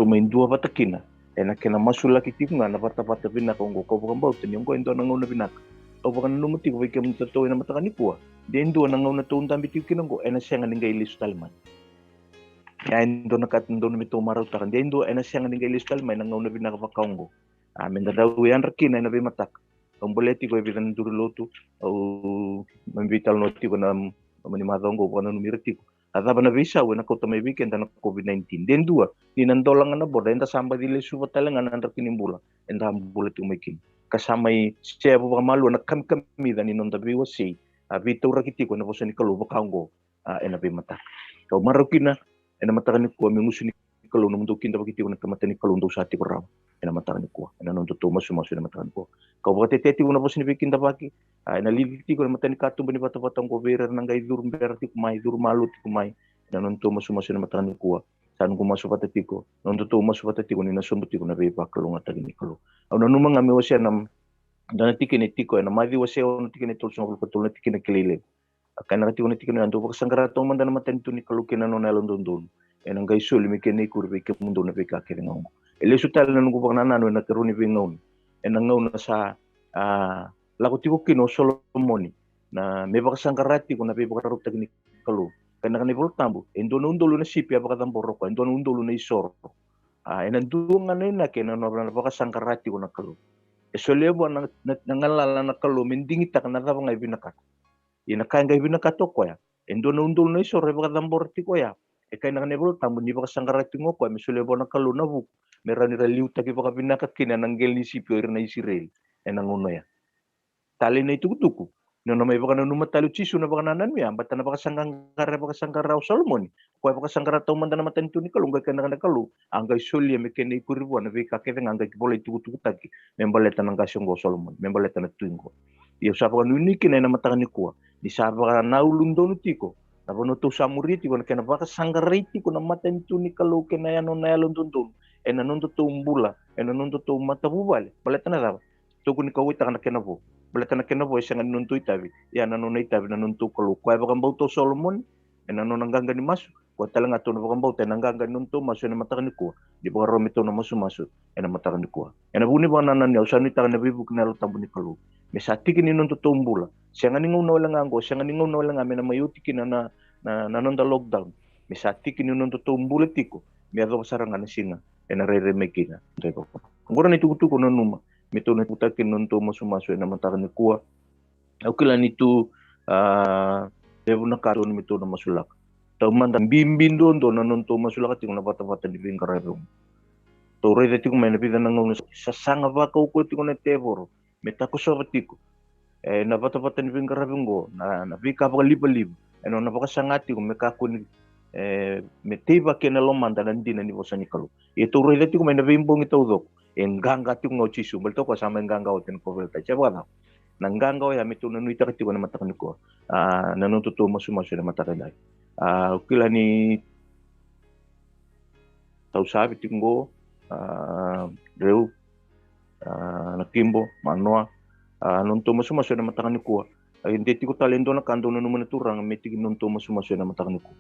to main dua batakina ena kena masula kitiku ngana pata bina kongo ko bamba teni ngo endo na ngona bina o baka no muti ko ke mta to ina mataka ni kuwa dendo na ngona to ndambi tikina ngo ena senga ninga ilis talman ya endo na kat ndo mi to marau ta dendo ena senga ninga ilis talman na ngona bina ka kongo a menda daw yan rakina ina be matak omboleti ko evitan duru lotu o mambital noti ko na mani madongo ko na numirti ko adaba na visa wena ko tamay weekend na COVID-19 den dua dinandolang na boda enda samba dile suwa talengan na rakinimbula enda hambulet umikin kasama siya po malu na kami dan inonda Veiwasei vito rakiti ko na po sa ni kalu bakango ena be mata ko marokina ena mata ni ko mingusu ni kalu no mundo kinda bakiti ko na kamata ni kalu ndo sa ti ko raw ena mata ni ko ena no to masu ena mata ni ko ko bakati teti ko na po sa ni kinda baki ena liviti ko na mata ni katum bani bata-batang ko berer nang gaidur berti ko mai dur malut ko mai ena no to masu ena mata ni ko san ko masu patatiko non to masu patatiko ni na sumbutiko na be pa kalu ngata ni kalu au nanu manga me wasi nam dana tikine tiko na mavi wasi on tikine tol so ko tol tikine kelile kana rati on tikine ando ko sangara to man dana maten tuni kalu kina no nalon dondon ena ngai sul mi kene kurbe ke mundo na be ka kere ngong ele sutal nanu ko bangana no na teruni be ngong ena ngong na sa lago tiko kino solomoni na me baka sangarati ko na be baka rut teknik kalu kana kan ibol tambu endo no undolo na sipi baka tamboro ko endo no undolo na isor ena duanga na kena no baka sangarati ko na kalu esolebo na ngalala na kalu mendingi tak na daba ngai binakat ina kai ngai binakat to ko ya endo no undolo na isor baka tamboro ti ko ya e kai na nebol tambu ni baka sangarati ngo ko mesolebo na kalu na bu merani raliu taki baka binakat kina nanggel ni sipi na Israel ena ngono ya tali na itukutuku no na may baka na numatalu chisu na baka nanan miya bata na baka sangkara Solomon ko baka sangkara tau manda na matan tu ni kalu ngai kana kalu anggai sulia me kene ikuribu na be kakeve ngai boleh tukutuku taki membaleta nang kasongo Solomon membaleta na tuingo iyo sa baka nuniki na matanga ni kuwa di sa baka naulundo nutiko na bono to samuriti ko na kena baka sanggariti ko na matan tu ni kalu kena yano na yalon dundun ena nondo to umbula ena nondo to matabubale baleta na daba to kun ko wita kana kena bo baleta na kena boy sangan nuntu itabi ya nanunay itabi nanuntu kalu kwa bakang bauto Solomon nanu nangganga ni masu kwa talang ato na bakang bauto nangganga nuntu masu na matakan ni kuwa di baka romito na masu ena matakan ni kuwa ena buni baka nanan niya usani takan na bibuk na tambu ni kalu mesatiki ni nuntu tumbula siya nga ningaw na walang ango siya nga ningaw na walang amin na mayutiki na nanonda lockdown mesatiki ni nuntu tumbula tiko miyaga pasarangan na singa ena re-remake na ngura na itukutuko na numa mito na putakin nuntu masu na matakan ni kuwa okay lang ito devo na karon mito na masulak tauman bimbin doon na nuntu masulak at yung nabata-bata ni Bingkarabong Tore dati ko may napitan ng sasanga ba ko ko na tevor meta ko sa batiko nabata-bata ni Bingkarabong go na nabika pa liba-liba ano napakasangati ko mekakun metiba kinalomanda nandina ni bosa ni kalu ito re dati ko may nabimbong ito dok enganga ti ngo chisu balto ko sama enganga oten ko velta chaba nangganga ya mito nanuita kati ko na matakan ko nanuntuto masu na matakan dai ukila ni tau sabi tinggo reu nakimbo Manoa nunto masu na matakan ko hindi ti ko talento na kando na naman turang meti nunto masu na matakan ko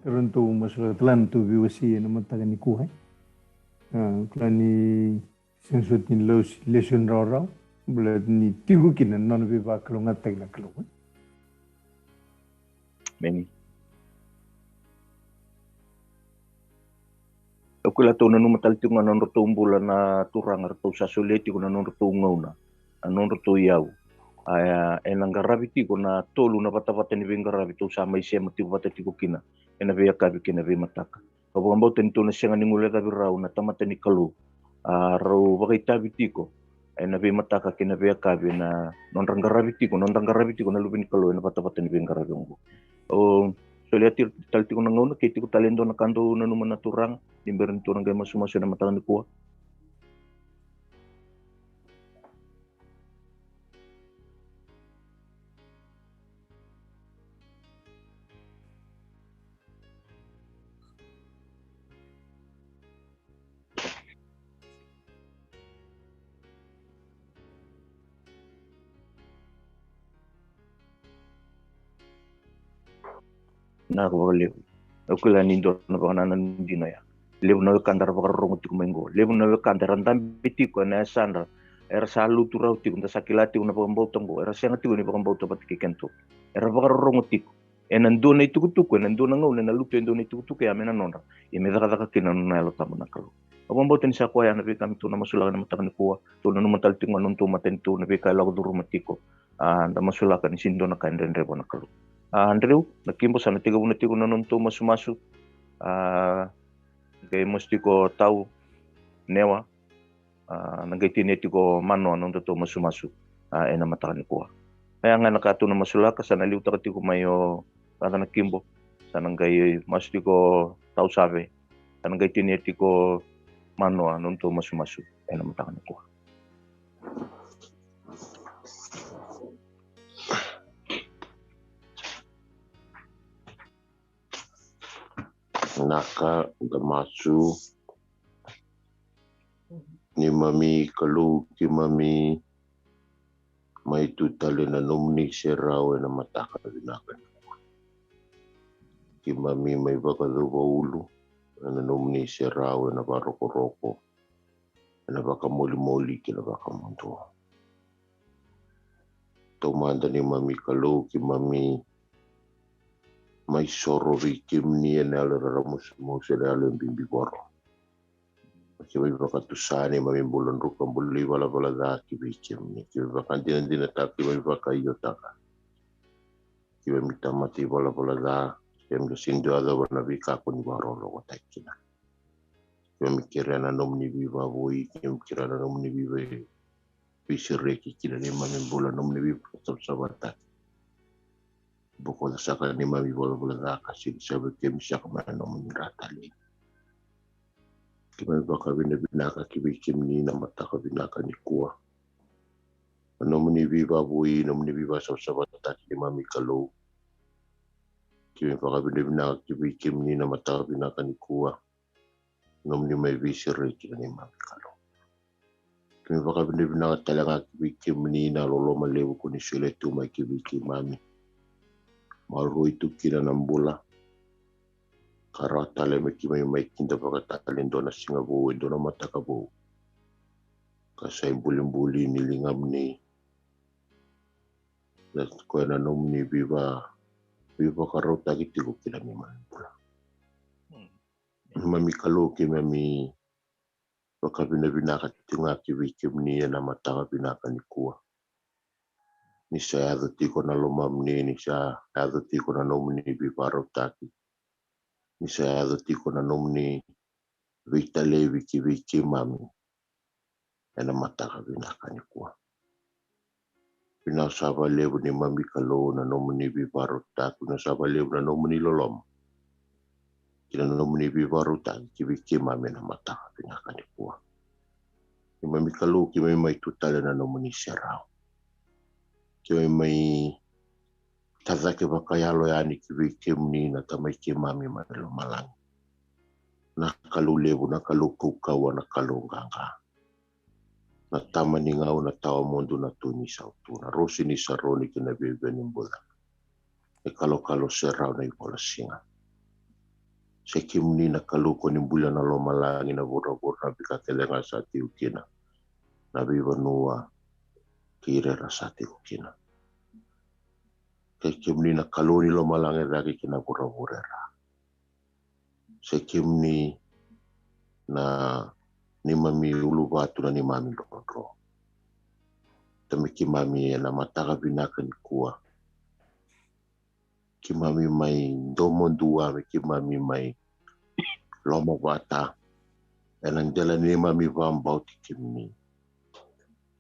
karon to masu tlan to Veiwasei na matakan ni kuhay klani sensut ni lesion raw bulat ni tigu kinan non be ba kalau ngatek na kalau meni aku la to na numatal ti nganon roto umbula na turang roto sa soleti ko na non roto ngauna anon roto yaw aya enang garabiti ko na tolu na bata-bata ni Bingarabi to sa may siya mati bata ti ko kina ena be akabi kina be mataka kabang tentu na siya ngula tabi raw na tamata ni kalu raw bakay tabi tiko ay nabi mataka kina be akabi na non rangarabiti ko na lubin kalu na bata-bata ni Bingarabi ko so lihat talti ko na ngauna kiti ko talento na kanto na numan na turang dimberin turang gay masu na matakan ni kuwa na ko lebu ko la nindo na bana nan dino ya lebu na kandar bakar rongo tiku mengo lebu na kandar ndam bitiko na sandra era salu turau tiku nda sakilati una pambau tongo era senga tiku ni pambau to patike kento era bakar rongo tiku enando na tuku enando na ngau na lutu endo na tuku ya mena nonda ya me daka kina na lo tamana kalu pambau ten sa ko ya na kami tu na masulakan na matakan kuwa tu na matal tinga nuntu matentu na bika lagu duru matiko anda masulakan sindo na kain rebo na kalu Andrew, nakimbo sana 33 na nuntu masu-masu. Kaya mesti ko tahu newa. Nagay tiniti ko Manoa nung to masu-masu. Ena matakan ko. Kaya nga nakato na masulaka sana liuta kati ko mayo kada nakimbo. Sana gay mesti ko tahu sabe. Sana gay tiniti ko Manoa nung to masu-masu. Ena matakan ko. Naka damasu ni mami kalu ki mami mai tutale na nomni serau na mataka binakan ki mami mai bakaluba ulu na nomni serau na baroko-roko na baka moli-moli ki na baka mundo tomanda ni mami kalu ki mami mai soro vikim ni na alaramus mo sila alam bimbi boro ki may bakatusani mami bulan rukang buli wala da ki vikim ni ki bakandinan din at ki may bakayotaka ki may mitamati wala da ki may kasindo ada wana vika ko ni barolo ko taikina ki may mikira na nom ni viva bui ki may mikira na nom ni viva pisireki kina ni mami bulan nom ni viva sabata buko sa ka ni mami wala da kasi sabi ki may siya kamana nom ni ratali ki may baka binaka ki vikim ni na mata ka binaka ni kuwa nom ni viva bui nom ni viva sabata ki mami kalau ki may baka binaka ki vikim ni na mata ka binaka ni kuwa nom ni may visireki ni mami kalau ki may baka binaka talaga ki vikim ni na lolo malewu ko ni sila tumay ki vikim mami maru itu kira nambula karata le me ki may kinda baka talendo na singabu endo na mata ka bu kasay bulim-buli nilingam ni na ko na nom ni viva karota kiti ko kila ni manipula mami kalau ki mami baka binaka tinga ki vikim ni na mata ka binaka ni kuwa ni sa adati ko na lumam ni sa adati ko na nom ni viva rotaki ni sa adati ko na nom ni vita levi ki vikim mami na mata ka binaka ni kuwa pinasaba levo ni mami kalau na nom ni viva rotaki pinasaba levo na nom ni lolom kina nom ni viva rotaki ki vikim mami na mata ka binaka ni kuwa ni mami kalau ki may tutala na nom ni serao ki may tazake bakayalo yani ki vikim ni na tamay ki mami manilo malang na kalulevo na kalukukawa na kalunganga na tama ni ngau na tawa mondo na tuni sa utuna rosi ni saroni kina bebe ni mbula e kalo serao na ipola singa se kim ni na kaluko ni mbula na lo malangi na bora-bora na bikatelenga sa tiukina na Veiwasei kire rasati ukina Sekim ni na kaloni lo malange lagi kina pura-purera. Sekim ni na ni mami ulu batu na ni mami lodro. Tamiki mami na mataka binaka ni kuwa. Ki mami mai domon dua ki mami mai lomo bata. Elang jalan ni mami vambau tikimni.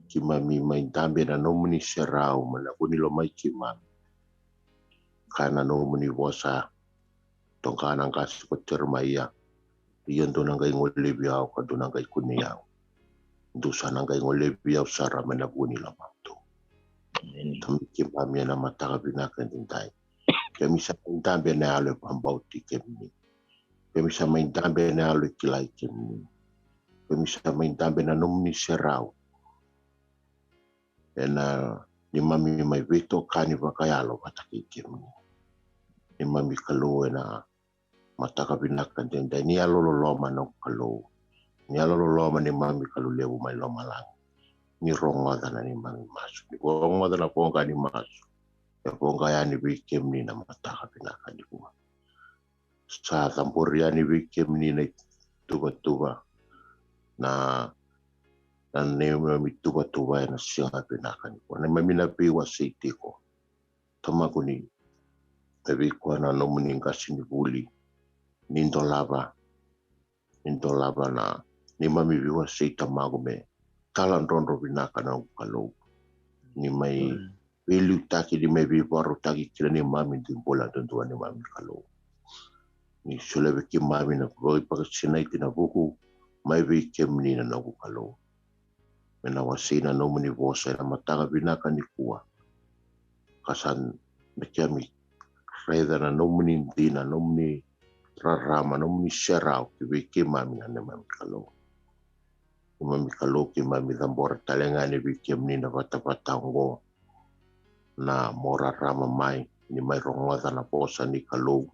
Ki mami mai dambe na nomuni serau malakuni lo mai ki mami. Kana nomuni bosa tongkana kasi ko termaya. Iyan doon ang kay ngolebiyaw ka doon ang kay kuniyaw. Dusan ang kay ngolebiyaw sara managuni lamang to. Tamiki mami na mataka binakan din tayo. Kami sa may dambe na alo pambau tikimni. Kami sa may dambe na alo kilay kimni. Kami sa may dambe na nomuni serau. Na ni mami may veto kani bakayalo patakikimni. ni mami kalau na mataka binaka denda ni alolo loma na kalau ni alolo loma ni mami kalau lewu mai loma lang ni ronga dana ni mami masu ni ronga dana ponga ni masu ya ponga ya ni bikem ni na mataka binaka ni kuwa sa tamporia ni bikem ni na tuba na ne mami tuba na siya binaka ni kuwa na mami na Veiwasei tiko tamaku ni tabi kuwa na nomuni ngasi ni buli nindo lava na ni mami Veiwasei tamagu me talan rondo binaka na kalau ni mai velu taki di mai baru taki kira ni mami di bola tentuan ni mami kalau ni sulebe ki mami na koi pakasina itina buku mai bikem ni na nagu kalau mena wasina no muni vosa na mataga binaka ni kuwa kasan mekiami reda na no muni dina no muni rarama no muni serau ki bikem mami na mami kalau ki mami tambora talenga ni bikem ni na bata ngo na mora rama mai ni mai rongoda na posa ni kalau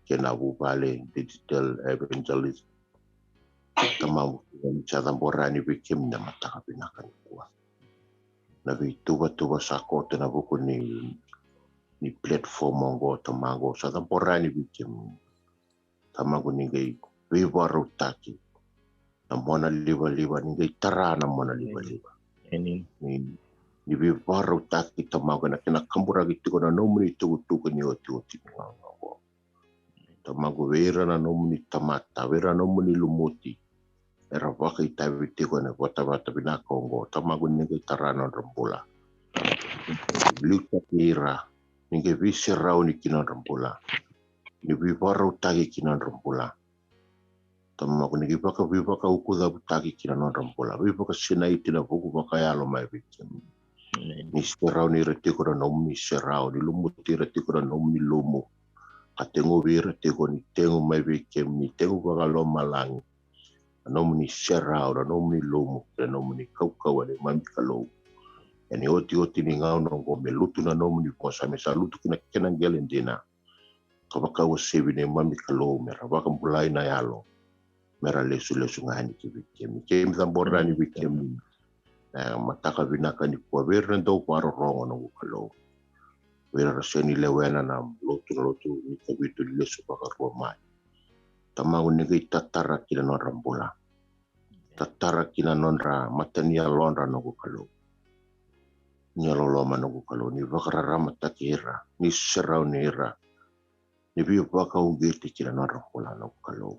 kena bubale digital evangelist tamau ni tambora ni bikem na mataka binaka ni kuwa na tuba sakota na buku ni platform ngo tamago sa tambora ni bikem tamago ni gai Veiwara taki na mona liba ni gai tara na mona liba ni Veiwara taki tamago na kena kambura gitu na nomuni tu ni oti ngo tamago vera na nomuni tamata vera nomuni lumuti era waka i tawi tiko na bata binaka ngo tamago ni gai tara na rambola luka tira ni gai visi rau ni kina rambola ni Veiwara taki kina rambola tamago ni baka ukuda taki kina rambola Veiwaka sina itina buku baka yalo mai bikin ni serau ni retiko na nomuni serau ni lumuti retiko na nomuni lumu katengo vira tiko ni tengo mai bikin ni tengo baka loma langi nomuni serau na nomuni lumu na nomuni kau ni mami kalau yani oti ni ngau nongo me lutu na nomuni posa me sa lutu kina kena gelendina kabaka wasebi ni mami kalau mera baka mulai na yalo mera lesu ngani ki bikin kem tambora ni bikin mataka binaka ni kuwa vera ndo paro rongo no kalau vera raseni lewena na lotu ni kabitu lesu baka ruwa mai tamagu ni gai tatara kina non rambola tatara kina nonra matania lonra no kalau ni loloma no kalau ni vakara matakira ni serau ni era ni biu baka ugeti kina non rambola no kalau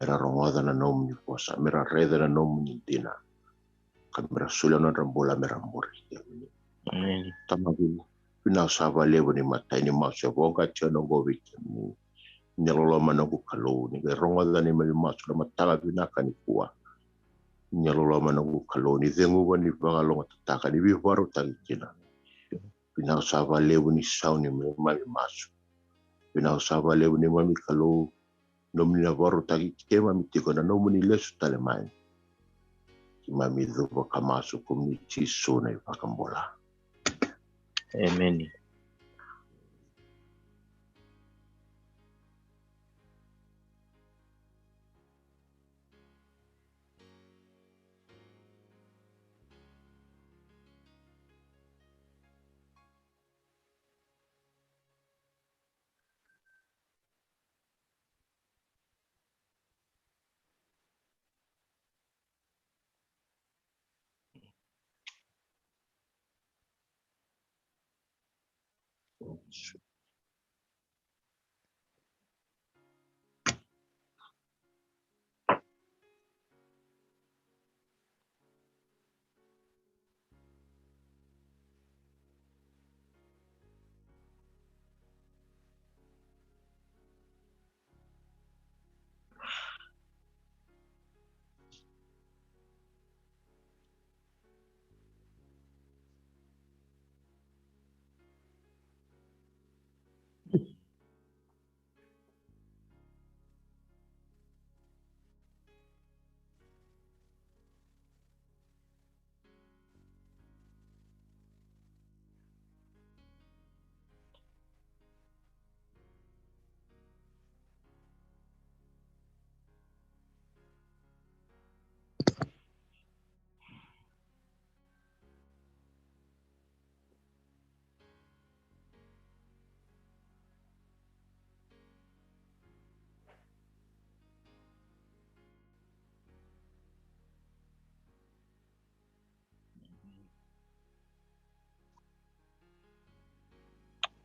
era rongoda na nom ni posa mera reda na nom ni dina kamera sula non rambola mera mori tamagu pina sava levo ni matai ni masya boga chano go ni nyaloloma no kalau ni rongoda ni mali masu na matala binaka ni kuwa nyaloloma no kalau ni zengu ni bagalonga tataka ni Veiwara tangkina pina sava levo ni sau ni mali masu pina sava levo ni mami kalau nomni na varu tagi kema mitiko na nomni lesu talemai mami dhuba kamasu community sona ipakambola. Amen.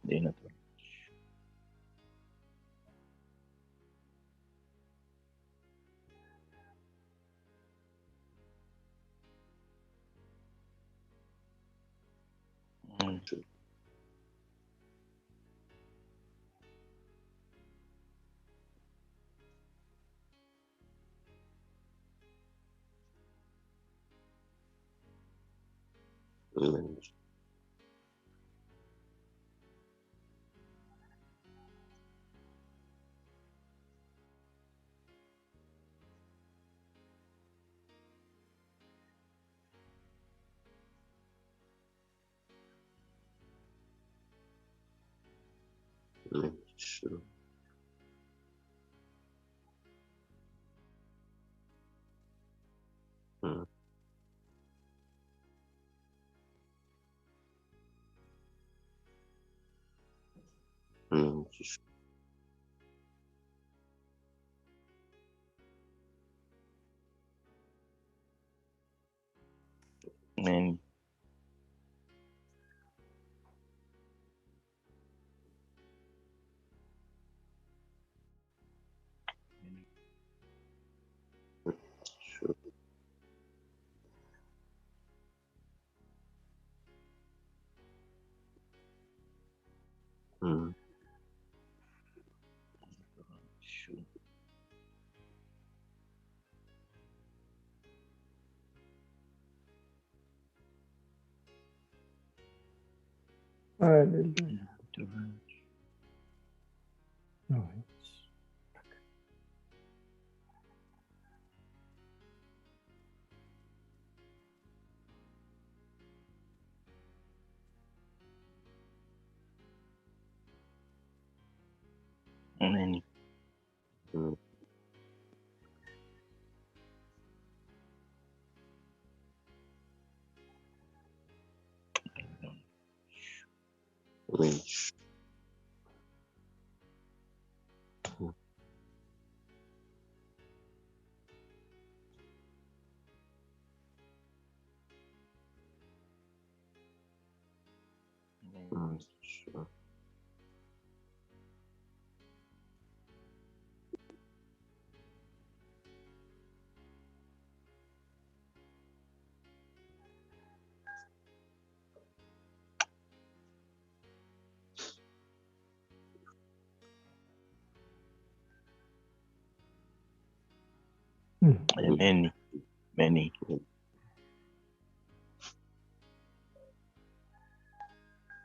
Ina Tuhan. Amen. Hallelujah. Oh, Amen. Amen. Amen.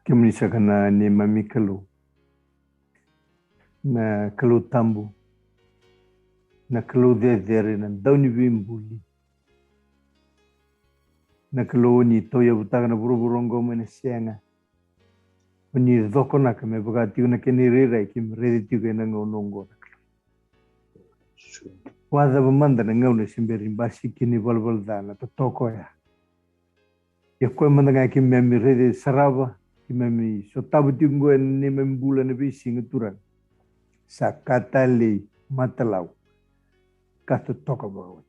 Kimnisha kana ni mami kalu. Na kalu tambu. Na kalu dezere na dauni bimbuli. Na kalu ni toya butaka na buruburongo mene sianga. Ni zoko na kame bagati una keni rera kim rediti ke na ngonongo. Waza bamanda na ngau simberi basi kini balbal dana to toko ya. Ya koe manda ngai kim memi rede saraba kim memi sotabu tingo ni membula na bisi ngaturan. Sakatali matalau kato toka bawat.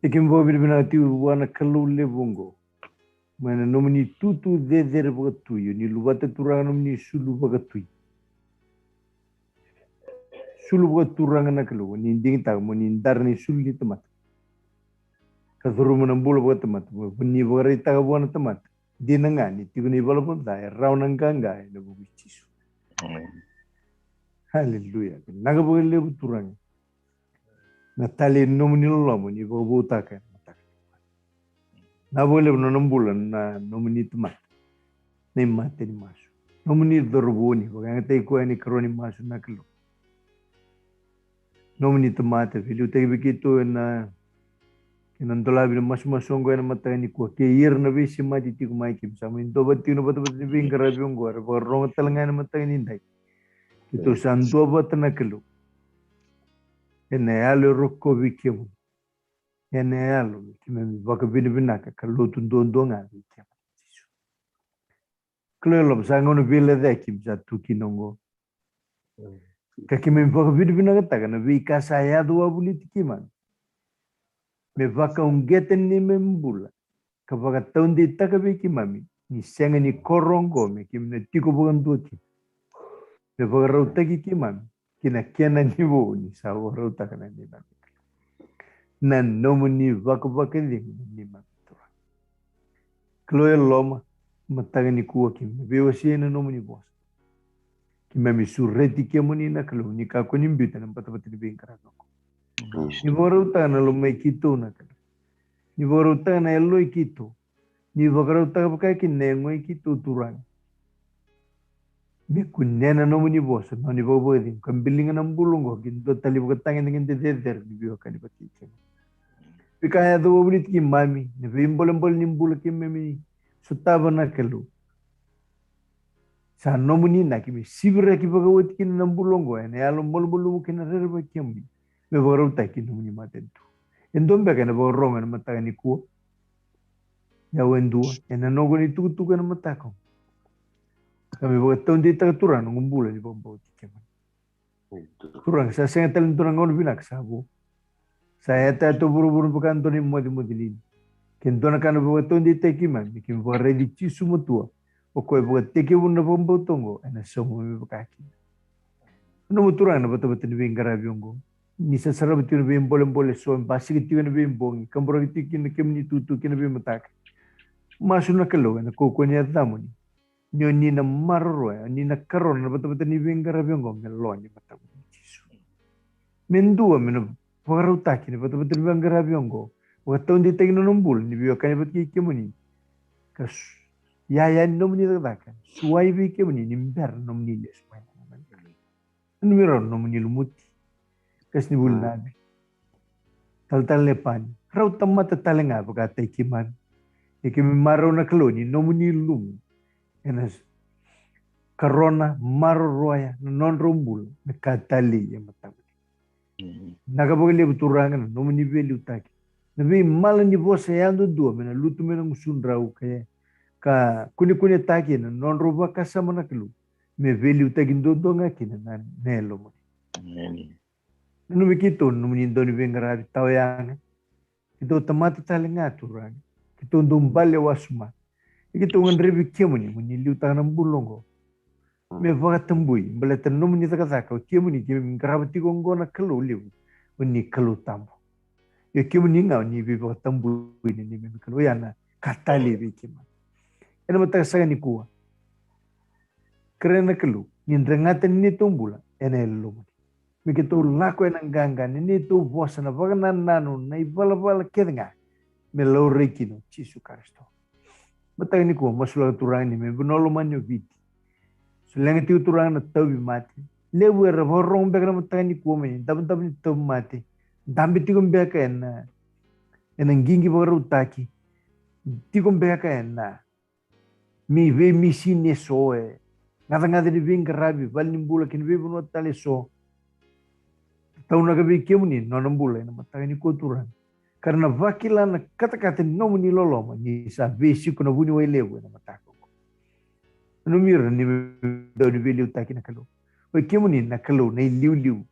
Ikim bo bina tiu wana kalu lebongo. Mana nomini tutu dezere bagatu yo ni lubata turanga nomini sulu bagatu. Sulu bagaturanga na kalu ni ding ta mo ni ndar ni sulu ni temat. Kasuru menambul bagatemat. Bunyi bagari ta buana temat. Dinanga ni tiu ni balapun ta raunanga ngai na bubichisu. Hallelujah. Naga bagale buturanga. Natali nomini lomo ni bagabutaka. Na boleh menambulan na nomini temat. Ni mati ni masuk. Nomini dorboni. Bagai ngai ko ni kroni masuk na kalu. Nomini temat. Filio tegi begitu na kinantola bila masuk na mata ni ko ke year na bisi mati ti ko mai kim sama into bati no bati bati bingkara biongo ara barong talanga na mata ni ndai. Itu santo bat na kalu. Ene alo rokko bikimu. Ene alo kimi baka binaka kalu tundonga bikimu. Kalau sangono bila deki bisa tuki nongo. Kaki me baka binaka taka na bika saya dua bulit kiman. Me baka ungeten ni membula. Kapag taon di taka biki mami. ni senga ni korongo me kim na tiko bukan tuki me bagarau tagi kimam kina kiana ni bo ni sa bagarau takana ni mami nan nomu ni vaka ni mami kloya loma mataga ni kuwa kim Veiwasei na nomu ni bos kim mami surreti kemuni na klo ni ka ko ni mbita na patapati ni bingkara no ni bagarau takana lo mai kito na klo ni bagarau takana elo kito ni bagarau takana ki nengo kito turang me kunena nomu ni bos no ni bobo din kambilinga ng bulungo ginto tali bugatangin ng deder ni biwa ka ni patike pikaya do bobrit ki mami ni bimbolembol ni mbul ki memi sutaba na kelu sa nomu ni na ki me sibira ki bagawat ki ng bulungo ene alo molbulu ki na rerba ki mi me bagarau taki nomu ni matentu endombe ka na boronga na mataga ni kuo ya wendua ena nogo ni tuku na matako kami bawa tahun di tengah turang ngumbul ni bawa tiket. Turang saya sangat talent turang orang binak sabu. Saya tak tahu buru-buru bukan tu ni mudi ni. Kentona kan bawa tahun di tekiman, bikin bawa ready cisu mutua. Okoi bawa teki bunda bawa tonggo, ena semua mi bekaki. Nomu turang na betul-betul ni bingkara biongo. Ni sesara betul ni boleh so basi kita ni bimbongi. Kambura kita ni kemni tutu kena bimatak. Masuk nak kelo, ena kokonya tamu ni. Nyo ni na marro ni na karon na betul ni bingkara biongo ngelo ni matamu cisu. Mendua meno pagaru taki ni betul bingkara biongo. Waktu di tegi nombul ni biwa kanya betul kemuni. Kas ya nom ni tak suai bi kemuni ni mber nom ni les. Numero nom ni lumuti. Kas ni bul nabi. Tal lepan. Rau tamat talenga baka tekiman. Ikim maro na kloni nom ni lum. Enas karona maro roya non rumbul na katali ya matamu. Nakabogile buturangan nom ni beli utaki. Nabi mal ni bosa yando dua mena lutu mena musundrau kaya ka kuni taki na non roba kasama na kelu me veli utaki ndo nga kina na nelo mo. Numi kito numi ndo ni bengara tawayanga kito tamata talenga turang kito ndumbale wasuma kito nganrebi kemuni muni liuta na mbulongo me vaga tambui mbele numi ni takataka kemuni kemi ngarabati gongo na kelu liu muni kelu tambo. Yo kemuni ngau ni bibo tambu ni me kelo yana katali bi kema ena mata saga ni kuwa krena kelu ni ndengata ni tumbula ena elo me kito lako ena ganga ni tu bosa na vaga nanu na ibala kedenga me lo rekino chisu karisto mata ni kuwa masula turang ni me bonolo manyo viti sulenga tiu turang na tawi mate lewu era vorong bekra mata ni kuwa me dab ni tawi mate dambi tigum beka ena ngingi bagaru taki tigum beka ena mi ve mi sine soe ngada ni vinga rabi val nimbula kin ve buno tale so tauna ka be kemuni no nambula ena matanga ni koturan karena vakila na kata no ni loloma ni sa ve siku na buni wailewu ena matako no mira ni do ni veli utaki na kalo o kemuni na kalo na liu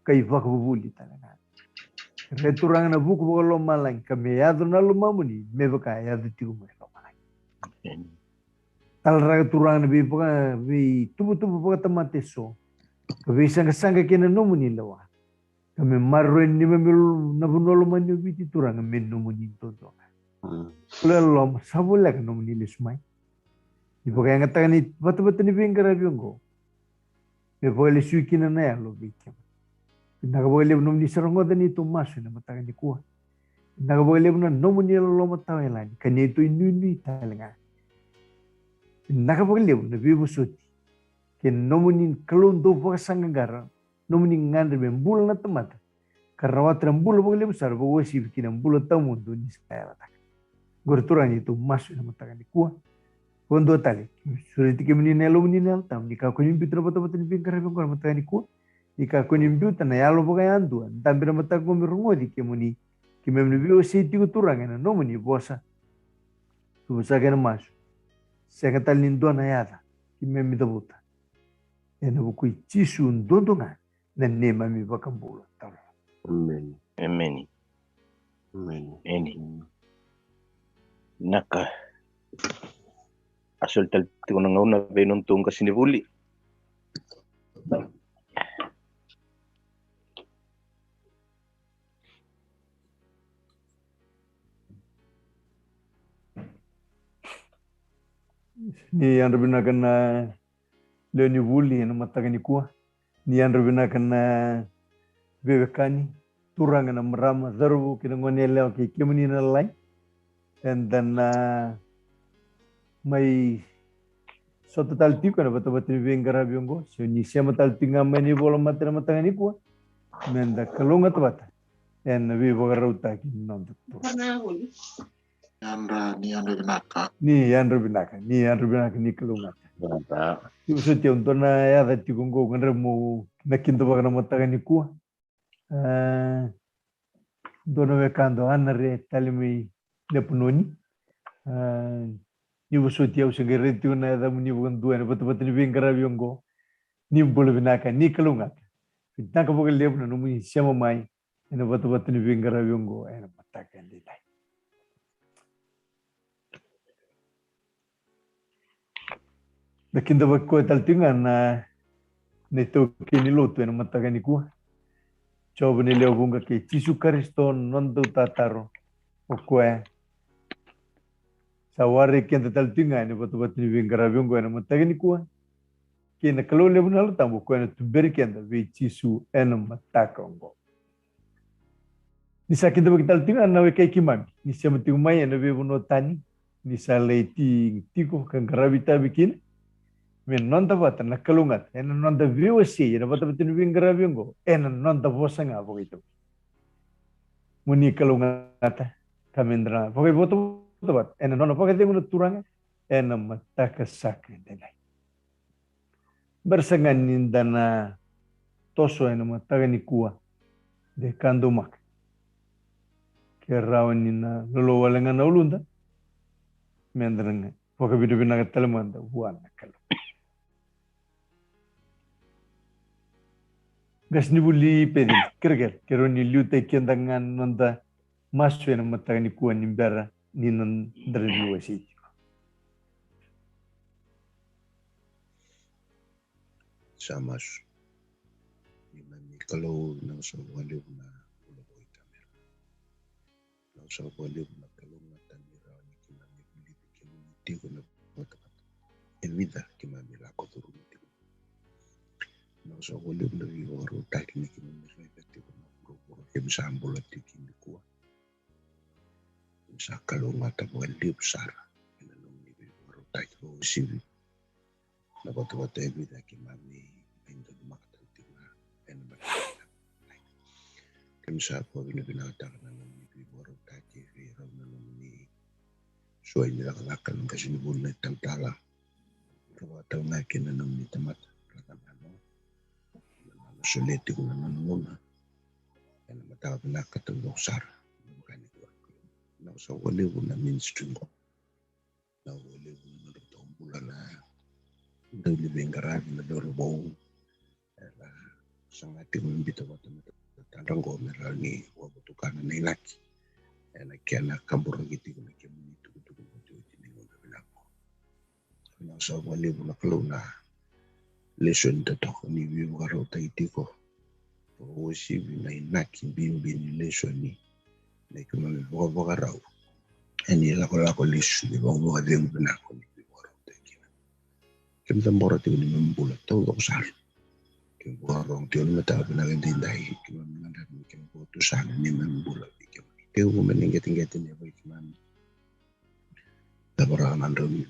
kai vakabuli talanga returang na buku bolo malang kami yadu na lumamuni mebaka yadu tigu mo malang tal raga turang na bi tubu baka tamate so kabi sanga kena numuni lawa kami marren ni memil na bunolo manyo biti turang men numuni toto lelom sabula ka numuni lesmai ibaka yang katani batu ni bingkara biongo me pole suikina na yalo bikim nagabole num ni sarongo dani to masu na mataga ni kuwa nagabole na nomu ni lo matawa lani kani to inuni talenga nagabole na bibu soti ke nomu ni kalon do vakasanga gara nomu ni ngandre be mbul na tamata karawatra mbul bole besar bo wasi bikina mbul tamu do ni skala tak gorturani to masu na mataga ni kuwa kondo tali suriti ke mini nelo mini nel tam ni ka ko ni bitra bata ni bingkara be mataga ni kuwa ika kuni mbiuta na yalo bagayandu tambira mata gomi rungodi kemuni kimemni Veiwasei tigu turang ena nomuni bosa tubusa kena masu sekata lindo na yada kimemni dabuta ena bukui cisu ndondonga na nema mi bakambula talo Amen. Amen. Amen. Amen. Naka asal tal tiko na ngauna venon tung kasini vuli. Ni andro binakan na leoni vuli na matagani kuah. Ni andro binakan na vevekani turang na merama zarbu kinangoni leo ki kimani na lai. And then may soto taltiko na bata-bata ni vengara biongo. So ni siya taltinga may ni bola matera matagani kuah. Menda kalungat bata. And vivogara utaki non doktor. Ni andra binaka. Ni andro binaka ni kalungat. Bata. Ibu suti untuk na ya tadi kongko ngandre mo nakinto baka na matagani kuah. Dono vekando anare talimi lepunoni. Ibu suti au segera itu na ada muni bukan dua na betul-betul ni bingkara biongo. Ni boleh binaka ni kalungat. Kita kan bukan lepun na muni siapa mai. Ina betul-betul ni bingkara biongo. Ina matakan di lai. Nakinto baka kuah taltingan na nito kini lotu ina matagani kuah. Coba ni leo bunga ke Yesus Kristus nonto tataro okwe sawari kian tetal tinga ni batu-batu ni bingkara biongo na matagani kuah kina kalau leo bunalo tambo kuah na tuberi kian da vi Yesus ena matakongo ni sakit bagi tal tinga na we kai kimami ni siya matingumay na we buno tani ni sa leiti tiko kan karabita bikin men nonta bata na kalungat ena nonta Veiwasei na bata-bata ni bingkara biongo ena nonta bosanga bogito muni kalungata kamendra pokoy boto bat ena nona pokoy de muna turanga ena mataka sakre denai bersangan nindana toso ena mataka ni kuah de kandumak kerawan nina lolo walengan na ulunda mendranga pokoy bidu binaga talamanda buana kalu gas ni buli pedil kerger kero ni liute kendangan nonda maswe na mataka ni kuah nimbera ni non dari Veiwasei. Samas. Ni kalau nang sa waliw na ulaboy kamera. Nang sa waliw na kalungatan ni Rani kimami biliti kimiti ko na bata-bata. Elvida kimami lako turumiti ko. Nang sa waliw na viwaro taki ni kimami reflekti ko na puro-puro kimsa ambulat di kimikuwa. Sa kalungatan waliw sara. Inanong ni viwaro taki ko sivi. Na bata-bata elvida kimami pinto dumakatan na and kimsa po binatang na nung ibiboro taki viro na nung ni suay nilakalakan ng kasinibul na itangtala kawataw na kinanong ni tamat katamano sulit ko na nanunguna and matawag na katulong sar na sa waliw na mainstream ko na waliw na narutong bulan na daw libing karami na dorobong sangat timbito waktu tandang ko meral ni wabutukan na inaki na kaya nakambur gitu na kaya itu tinigong na binako na sa wali mo nakalaw na lesson tato ni vivo karo taiti ko o si na inaki bimbin lesson ni na kumami buka raw ani lako lesson ni buka din binako ni vivo karo taiti kaya tambora tigo ni membulat tau ko sar Borong tiyon mata pinagandinday kiman namin kimabuto sana ni Mambula kaya ko maninggating-gating niya boy kiman labaraman raw ni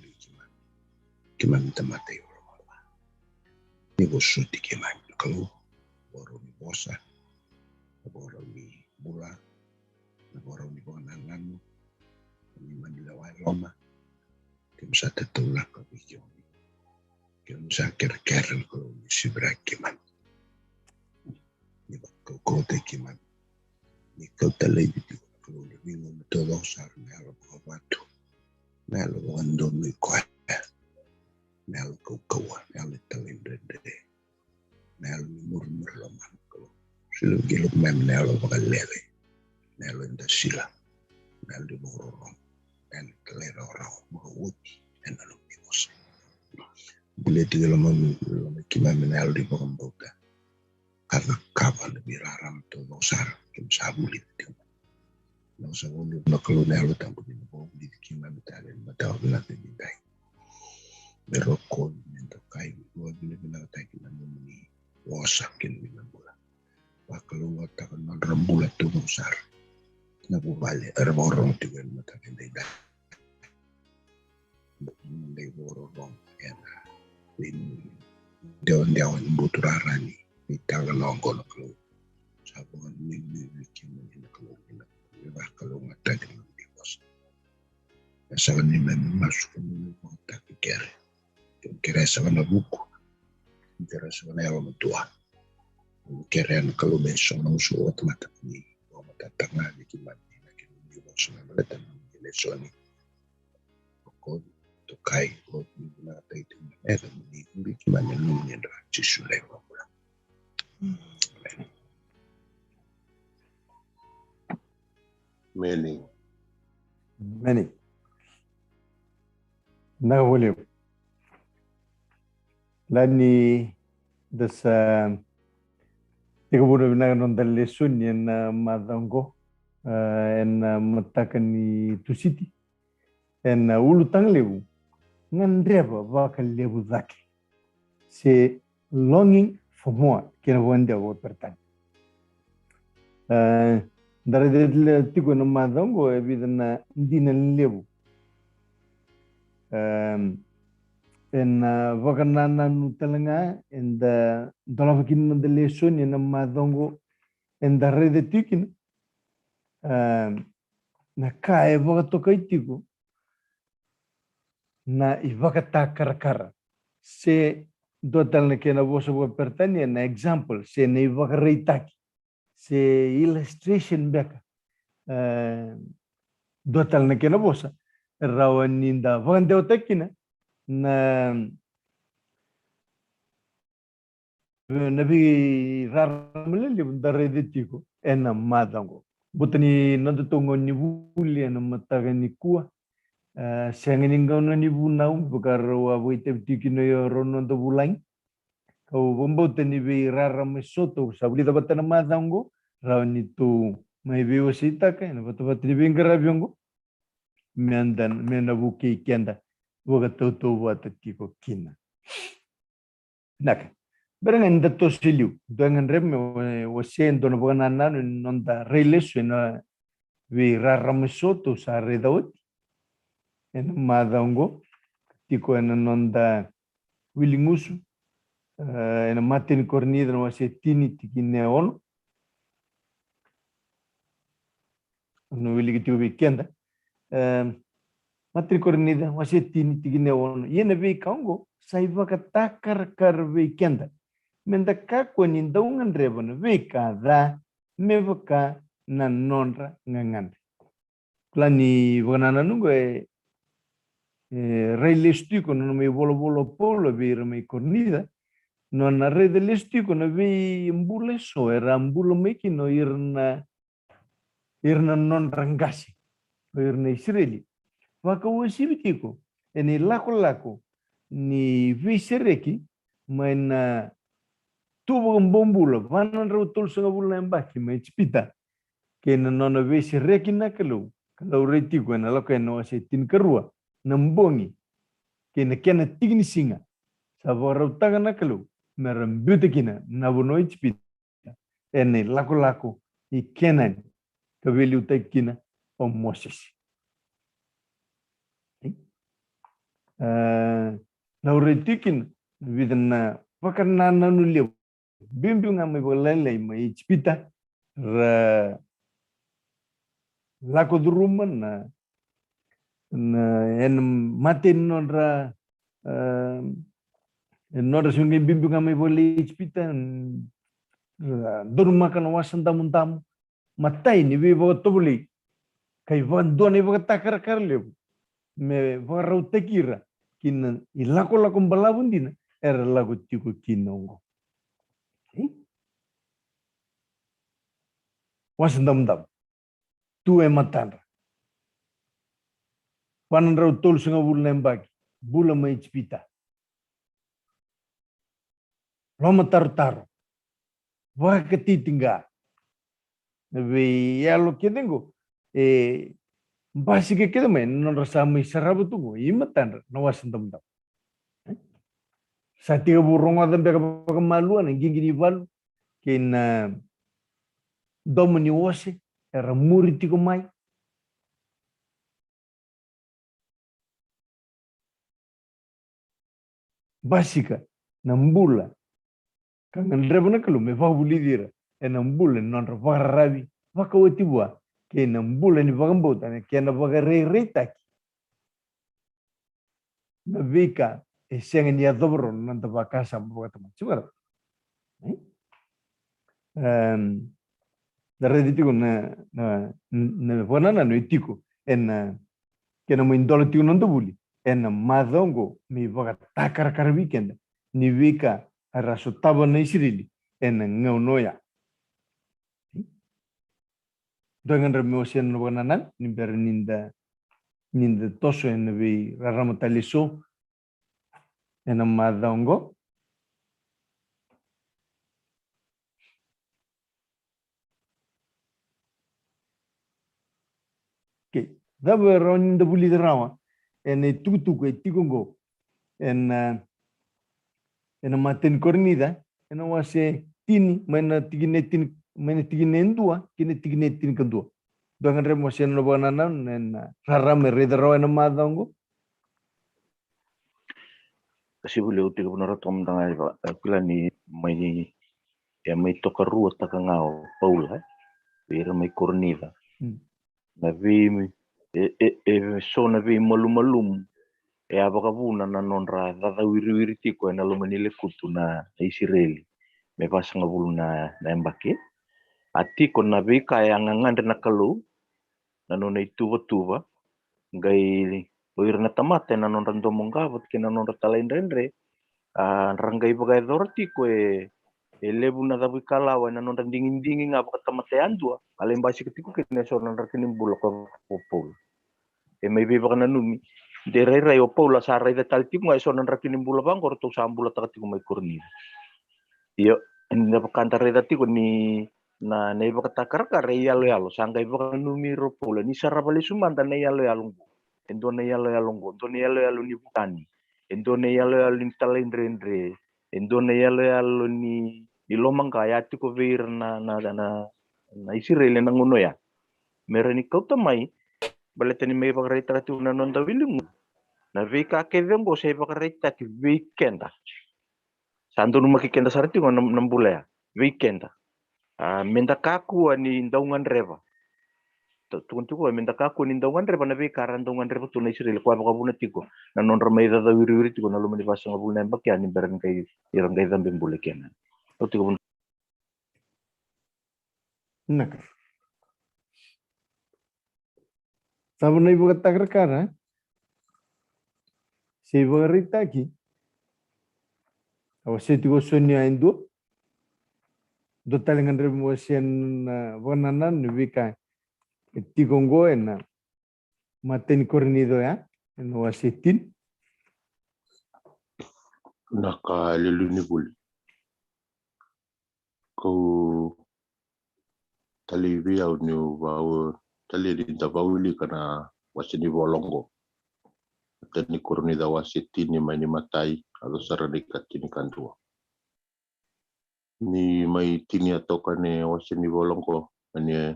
kiman tamatay wala ni boso ti kiman kalau borong ni bosa borong ni bula borong ni pangalan ni Manila Roma kim sa tatulak ko biyo kim sa kerkeran ko si Brakiman ni kote kiman ni kautalay dito kalau lebih ngomong sar melo batu melo andon ni kuat melo kawa melo talindende melo murmur laman kalau silu giluk melo bakalele melo indasila melo borong dan kelera orang bahut dan lalu bos Bileti gala mami kimami na aldi pagambauta. Kaka kapa lebih raram to nosar kim sabulit. Nosa wulu nakalo na alo tampo ni bo bileti kimami talen mataw na tinday. Merokol nito kai wo bileti na tay kinamuni wasakin minambula. Wakalo watakan na rambula to nosar. Nabubali arborong tiwen matakin day. Day borong yana. Dewan buturarani itanga longo na kalo sabon ni kiman na kalo na ba kalo mata di bos sa ni masuk ni mata kere sa na buku kere sa na yawa tua kere na kalo meso na usu mata ni mata tanga ni kiman na kini bos na maleta ni Lesoni ko to kai ko na taito na ni kiman ni ndra chisule ko Many. Na William. Lani dasa tigabuna binagan ng Lesoni na madango en matakan ni Tusiti en ulutang lewu ngan reba bakal lewu zaki se longing for more kena wanda wo pertan dari tigo na madango ebidana ndina lewu en vakanana nutalanga en da dolafakin ng Lesoni na madango en da rede tikin na kae vakatokai tigo na ivakatakarkara se dotal na kena bosa bo pertania na example se na ivakareitaki se illustration beka dotal na kena bosa rawan ninda vakandeo takina na nabi raramlele bundarede tiko ena madango butani nandatongo ni wuli na matagani kuwa Siangin na ni bunau bekaro abuite tikino yo rono do bulang kau bombote ni be rara mesoto sabli da batana madango rawni tu mai Veiwasei ka na batabat ni bengara biongo mendan menabuki kenda boga toto wata tiko kina nak berengan dato siliu dengan rem wasen dono bogana nanu nonda reilesu na be rara mesoto sa redawt en madango tiko en nonda wilingusu en matin cornida no se tini tikine ono no wiligi tigo kenda matin cornida wase tini tikine ono yene be kango saiva ka takar kar be kenda menda ka koni ndaungan rebana be kada mevaka na nonra ngangande plani wanana nungo rei lestico non mi volo polo vir mi cornida non rei de lestico no vi mbule so era mbulo meki no irna non rangasi irna israeli waka wosibitiko eni lako ni visereki maina tubo mbombulo vanan rotul so bulla mbaki me chipita que non visereki nakalo kalau retiko na lako no se tin kerua nambongi kena tigni singa sabora utagana kalu merambute kina nabuno ichpita ene lako i kenan kabeli utakina o Moses lauretikin vidana pakarna nanu bimbinga me bolale me ichpita ra lako duruman en matin nonra nonra sungi bimbinga me bolale ichpita durmakan wasan tamu matai ni vivo tobuli kai van doni va takar karle me varau tekira kin ilako balabundina era lago tiko kinongo wasan dam tu matandra panan rau tol sunga bul nembagi bula mai chpita Loma taru-taru. Waka titingga. Nabi yalo kidengo. Basi ke kita main non rasa mai sarabu tu imatan nawasan tam. Sa tiga burung ada bega kemaluan gini val kena domini wose era muri tiko mai. Basica nambula kangan reba na kalu me fa bulidira e nambula non ra fa rabi fa ka wetibua ke nambula ni bagambota ne ke na bagare rita na vika e senga ni adobro non ta vakasa bota chugara da reditico na fonana no etiko en ke na mindolo tiko non buli en madongo mi vaga takar kar weekend ni vika arasotaba na isirili en ngaunoya dengan remotion no bananan ni berninda ninda toso en vi ramataliso en madongo ke dava ron da buli drama en tutu ko tikongo en maten cornida en wase tini mana tiginetin mana tiginendua kine tiginetin kedua dengan remotion no bananan en rarame redro en madongo kasi bule uti ko na tom tanga kila ni mai ya mai toka rua taka ngao paula vira mai cornida na vi so na vi malum e avakavuna na nonra dada wiri tiko na lumanile kutu na Israeli me pasanga bulu na embake atiko na vi kaya ngangande na kalu na nona tuva ngai oir na tamate na nonra ndomongava ke na nonra talaindrendre rangai bagai dortiko e lebu na davi kalawa na nonra dingin ngapa tamate andua alem basi ketiko ke na so nonra tinimbula ko popol e mai beba na numi de rai o paula sa rai da talti mo so nan rakini bula bang or to sambula takati ko mai kurni yo na pakanta rai da tiko ni na nei baka takar ka rai yalo sangai baka numi ro paula ni sarabali sumanda nei yalo endo nei yalo endo nei yalo ni butani endo nei yalo ni talindrendre endo nei yalo ni ilomang kaya tiko vir na Israel na ngono ya merani kauta mai baletani mai baka rai takati na nonda wilingu na vika ke vengo se bakarita ki weekenda santo numa kikenda sarati ngo nambula weekenda menda kaku ani ndaungan reva tukuntu ko menda kaku ni ndaungan reva na vika ndaungan reva tu na Israel kwa bakabuna tiko na nonra mai da wiri tiko na lumani basa ngabula mbak ya ni beran kai irang kai dambe mbule kena tiko nakar sabunai buka takar kara se bagarita aqui awase tigo sonia indo do talengan remotion bananan vika tigongo en maten cornido ya en wasetin naka leluni buli ko talibi au ni bau tali di tabawili kana wasini bolongo tani cornida wasetini mani matai alo sarani katini kantua ni mai tini atoka ne wasini bolongo ani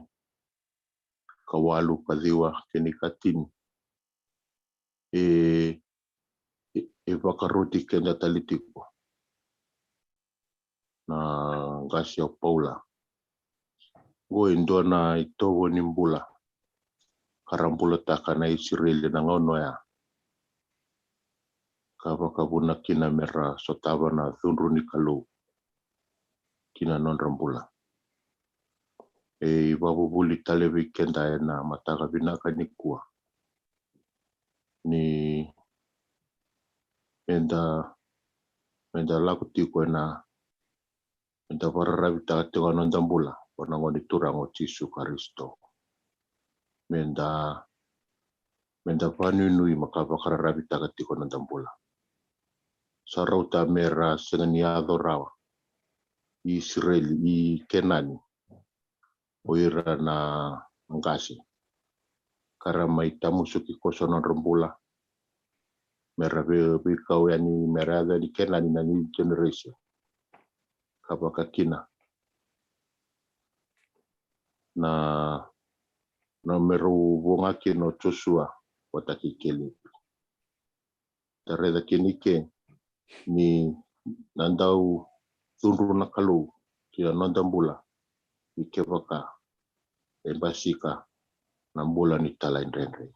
kawalu kadiwa kini katini e vakaruti kenda talitiko na gasio paula go indona itowo nimbula karambula taka na Israel na ngono ya kabuna kina mera sotaba na thunru ni kalu kina non rambula e babu buli tale weekenda na mataka binaka ni kuwa ni menda laku tiko na menda pararabi taka tiko non dambula wana ngoni turango Yesu Kristo menda panunui makapakarabi taka tiko non dambula sarauta mera sengani rawa i Israeli i Kenani o ira na ngasi kara mai tamusu ki kosono rambula mera be kau yani mera da di Kenani na new generation kabaka kina na meru bunga kino Joshua wataki kele tareda kinike ni nandau tunru na kalu kia nondambula i kevaka embasika nambula ni talain renre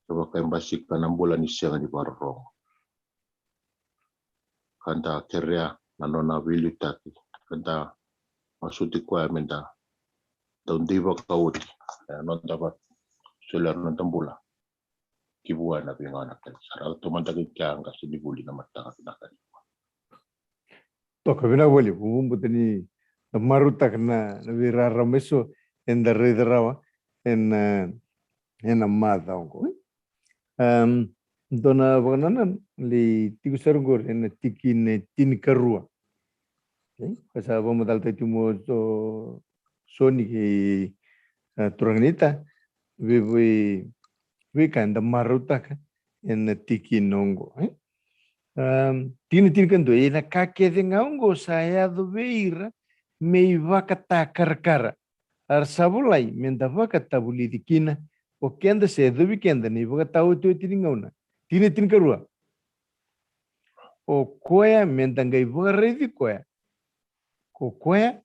kevaka embasika nambula ni sianga di barong kanta kerea nanona wilu taki kanta masuti kwa menda daundiva kauti nondabat sular nondambula kibua na bingana kan sarau tumantaki kianga sinibuli na matanga pinakani Toka bina wali bumbutani marutak na virara meso en the rederawa en amada ongo. Dona banana li tikusarungor en tikin tinkarua. Kasa bomodal tatumo so soni ki turanita we kan the marutak en tikin ongo. Tin kan do ina kakede ngaungo saya do veira mei vaka-Sigatabu ar sabulai menda vaka-Sigatabu lidikina o kenda se do weekend ni vaka-Sigatabu to tiningauna tin karua o koya menda ngai varedi koya ko koya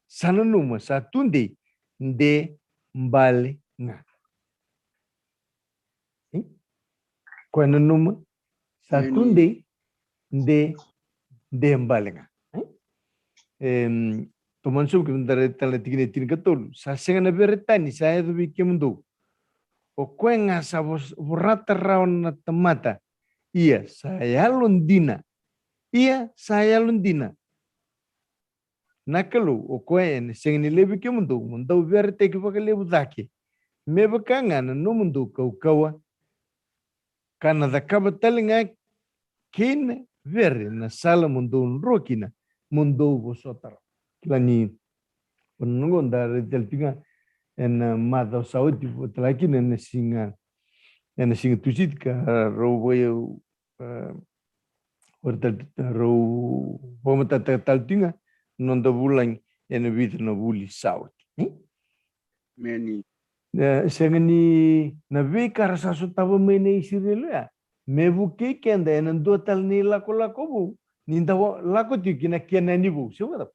sananuma satunde de mbale nga ko nanuma satunde de mbale nga tomanso que ndare tala tigine tin katol sa senga na beretani sa edo bikemundo o kwenga sa borrata raon na tamata ia saya lundina nakalo o kwen senga ni lebi kemundo mundo berte ke bakale budake me bakanga na no mundo kaukawa kana da kabatalinga kin ver na sala mundo rokina mundo vosotara Lani penunggu dari telpinga en mata saudi lagi en singa tusit ka robo orta ro pomata taltinga nonda bulan en vid na buli saudi Many. Sengani na vika rasa sutawa mene isirelia mebuke kenda en dotal ni lako bu ninda lako tikina kena ni bu siapa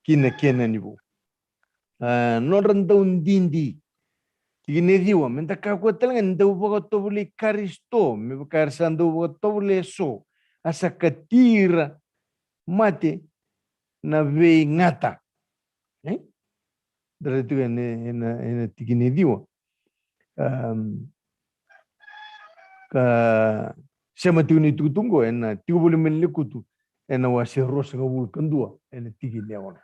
kina ni bu no randa undindi kine diwa menta ka ko telenga ndo bogo tobuli karisto me bakar sando bogo tobuli so asa katira mate na ve ngata dare tu en tikine diwa ka sema tu ni tutungo en tibuli melikutu en wasi rosa ngul kandua en tikine ona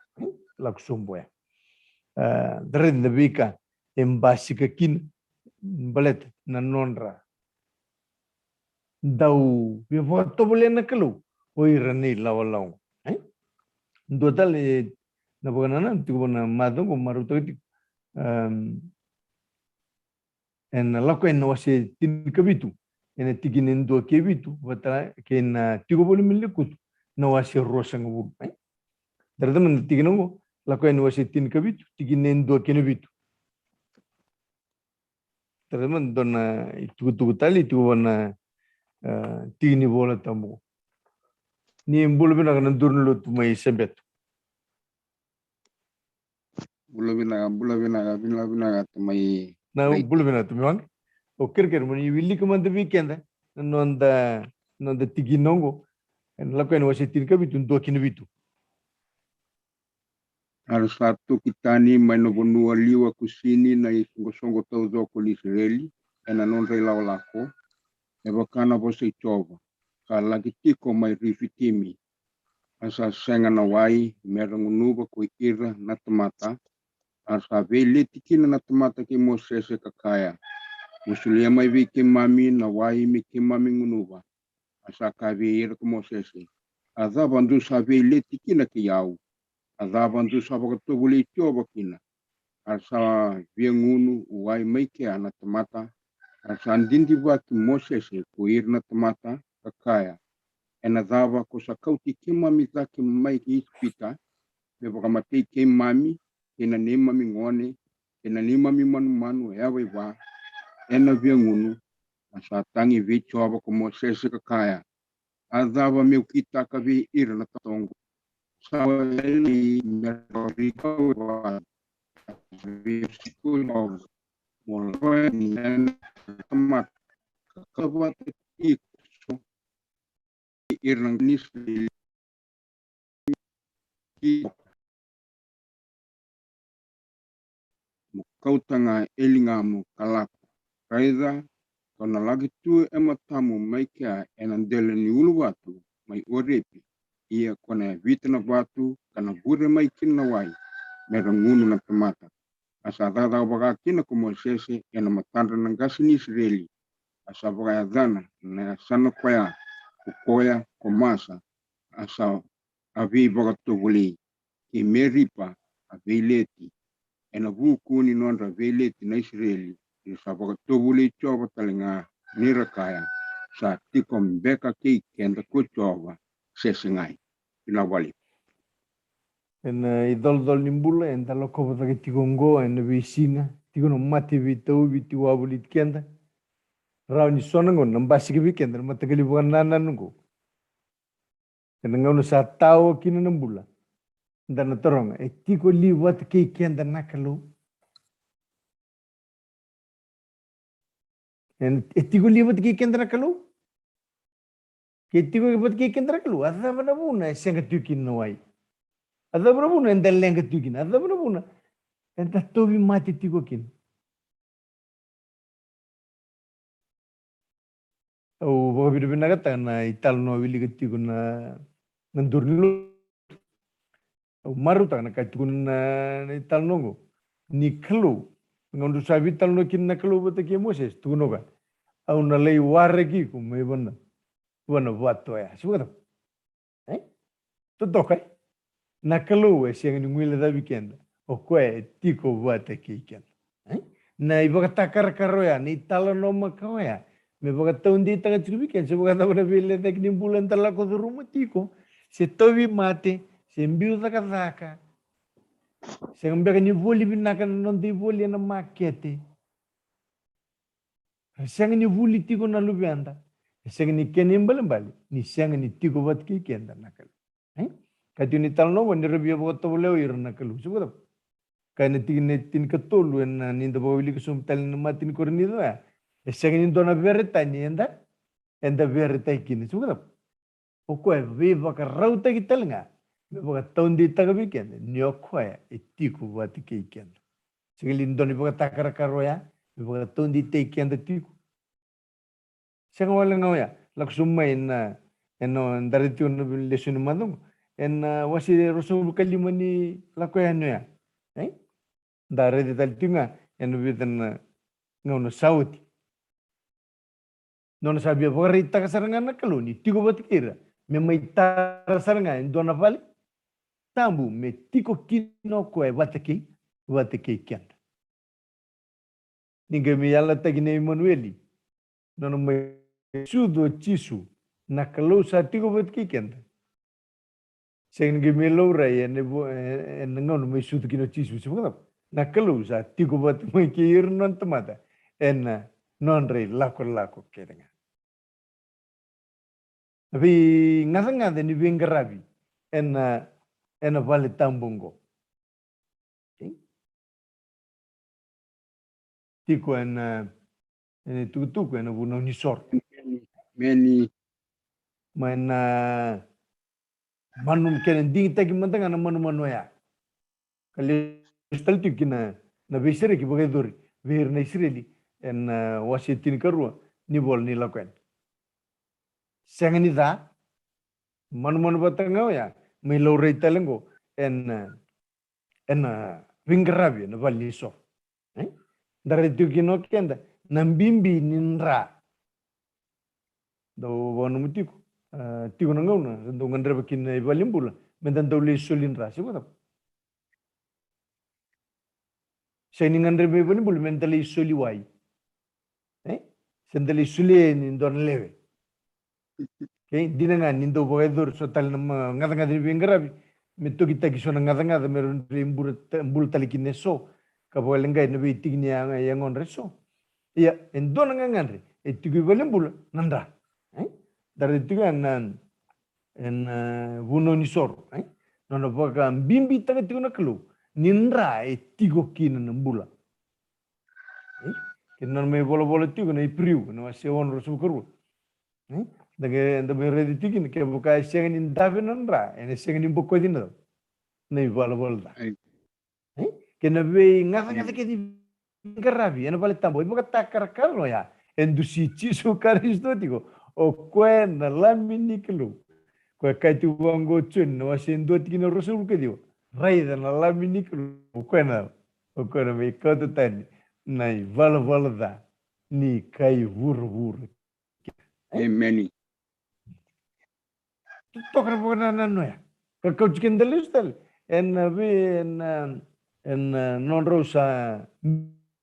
la kusomboya dare de vika en básica kin balet na nonra dau vi voto bolena kalu oi rani lawalaw do dale na bogana tigo na madongo maruto en la ko en wase tin kabitu en tiginen do kebitu wata ken tigo bol milikut na wase rosang bu dardam tigino la ko en wase tin kabitu tiginen do kenebitu Teman dona itu tali itu wana tini bola tamu. Ni bulu bina kana durnu tu mai sebet. Bula bina mai. Na bulu bina tu memang. O ker mani willi kamanda weekend nonda tigi nongo. En lakukan wasi tin kabitu ndo kinabitu. Harus satu kita ni manobonua liwa kusini na isongo tau zoko Israeli ena non rela lako e bakana bose chova ka lagi tiko mai rifitimi asa senga na wai merangunuba ko ira na tomata asa vele tikina na tomata ki mosese kakaya musulia mai viki mami na wai miki mami ngunuba asa ka veira ko mosese Adhava ndu sa veileti kina ki iau. Adhava ndu sa wakatobule tioba kina. Asa viengunu uai maike ana tamata. Asa andindi waki Mosese ku irna tamata kakaya. Ena dhava ko sa kauti kimami zaki maiki ispita. Me wakamatei ke mami. Kena ne mami ngone. Kena ne mami manu ewe wa. Ena viengunu. Asa tangi vichoba ko Mosese kakaya. Adhava meu kita kavi irna tatongo. Sawa eli merorika wa. Visikulo. Mulai dan temat kabat itu irang nisli kau tanga elingamu kalap kaida kana lagi tu ematamu maika enandele ni ulu watu mai orepi ia kona vitna watu kana bure maikin na wai merangunu na temata asa dada baga kina ko Mosese ena matandra nangasi ni Israeli asa baga dana na sana koya komasa asa avi baga toguli ki meripa avileti ena vukuni nonra veleti na Israeli asa baga toguli choba talinga nirakaya sa tikom beka ki kenda ko choba sesingai ina wali En idol nimbula en talo ko ta tigongo en visina tigono mati vitau vitu abulit kenda raw ni sonango nambasi ke weekend matakali bukan nanan ngo en ngono sa tao kina nambula ndana torong tiko liwat ke kenda nakalo en tiko liwat ke kenda nakalo ke tiko liwat ke kenda nakalo ada mana buna senga tukin noai ada mana buna en dalenga tukin ada mana buna en tatobi mati tiko kin o bo bidu binagata na ital no wili gati kuna nandurlo maruta na katukun na ital nongo ni kalo ngondu sabi tal no kin na kalo bata ke Moses tuno ka au na lei ware ki ku me bana wato ya suka eh to tokai na kalo e siang ni ngwile da weekend o kwe tiko bata ke ken na ibaga takar karoya ni talo no makawaya me baga taundi taga chiru weekend se baga tabana bile tek ni bulan tala ko rumah tiko se tobi mate se mbiu zaka se ngambeka ni voli binaka non di voli na makete se ni voli tiko na lubianda se ni kenim balembali ni se ni tiko wat ki kenda nakal kati ni talno wani rabia baga tabuleo irna kalu suka kana tin katolu en ninda bawili kusum tal na matin kornido ya eseng dona verita ni enda verita kini suka o ko viva ka rauta ki telnga me baga tondi taga weekend ni o ko etiku wati ki weekend sigilin doni baga takara karoya me baga tondi te weekend tiku seng wala ngawya laksumma en ndaritu no lesoni mandong en wasi rosul kalimani lakoya no ya dare de tal tinga en vidan ngono sauti non sabia vorita kasarangan na kaluni tiko batikira me maitara sarangan dona vale tambu me tiko kino ko e wataki kenda ninga me yalla tagine Emanueli non me sudo chisu na kalau sa tiko bataki kenda sen ge me lo rai en ngono me sudo kino chisu sebab na kalau sa tiko bat me kir non temata en non rei lako kedenga tapi ngada ni bengarabi en vale tambungo tiko en tuku en buno ni sor meni man manum kenen ding tagi mantanga na manu ya kali stal tikina na besere ki bagai dori ver na Israeli en wasitin karua ni bol ni lakwen sengani da manu batanga ya me lo rei talengo en vingarabi na vali so dari tukino kenda nambimbi ninra do wonu mutiku tigo na ngau na ndo ngandre bakin ibalimbula mentan tau le solin rasi ko sai ni ngandre ibalimbula mentan le soli wai sendali sule ni ndon lewe dinanga nindo boedur sotal na ngada ngada bingarabi metto kita kisona ngada ngada meron mbul talikin so kabo lengai no bitigni yang on reso iya endon ngangandre etigu ibalimbula nanda dari tigan en vuno ni sor nono baka bimbi taga tigo na kelu ninra etigo kin nambula kinan me bola tigo na ipriu no se on rosu kuru daga da be redi tigin ke buka sengen in davinandra ene sengen in boko dinado nei bola kena be ngata ke di garabi ene vale tambo ibo takar karlo ya endusi chisu karisto tigo o kwena lamini kelu kwa kaitu wango chun no asendo tigin rosu ke dio raida na lamini kelu kwena o kwena me kato tani nai vala da ni kai vur Amen. Tocar buena no ya. Que coach que listal en non rosa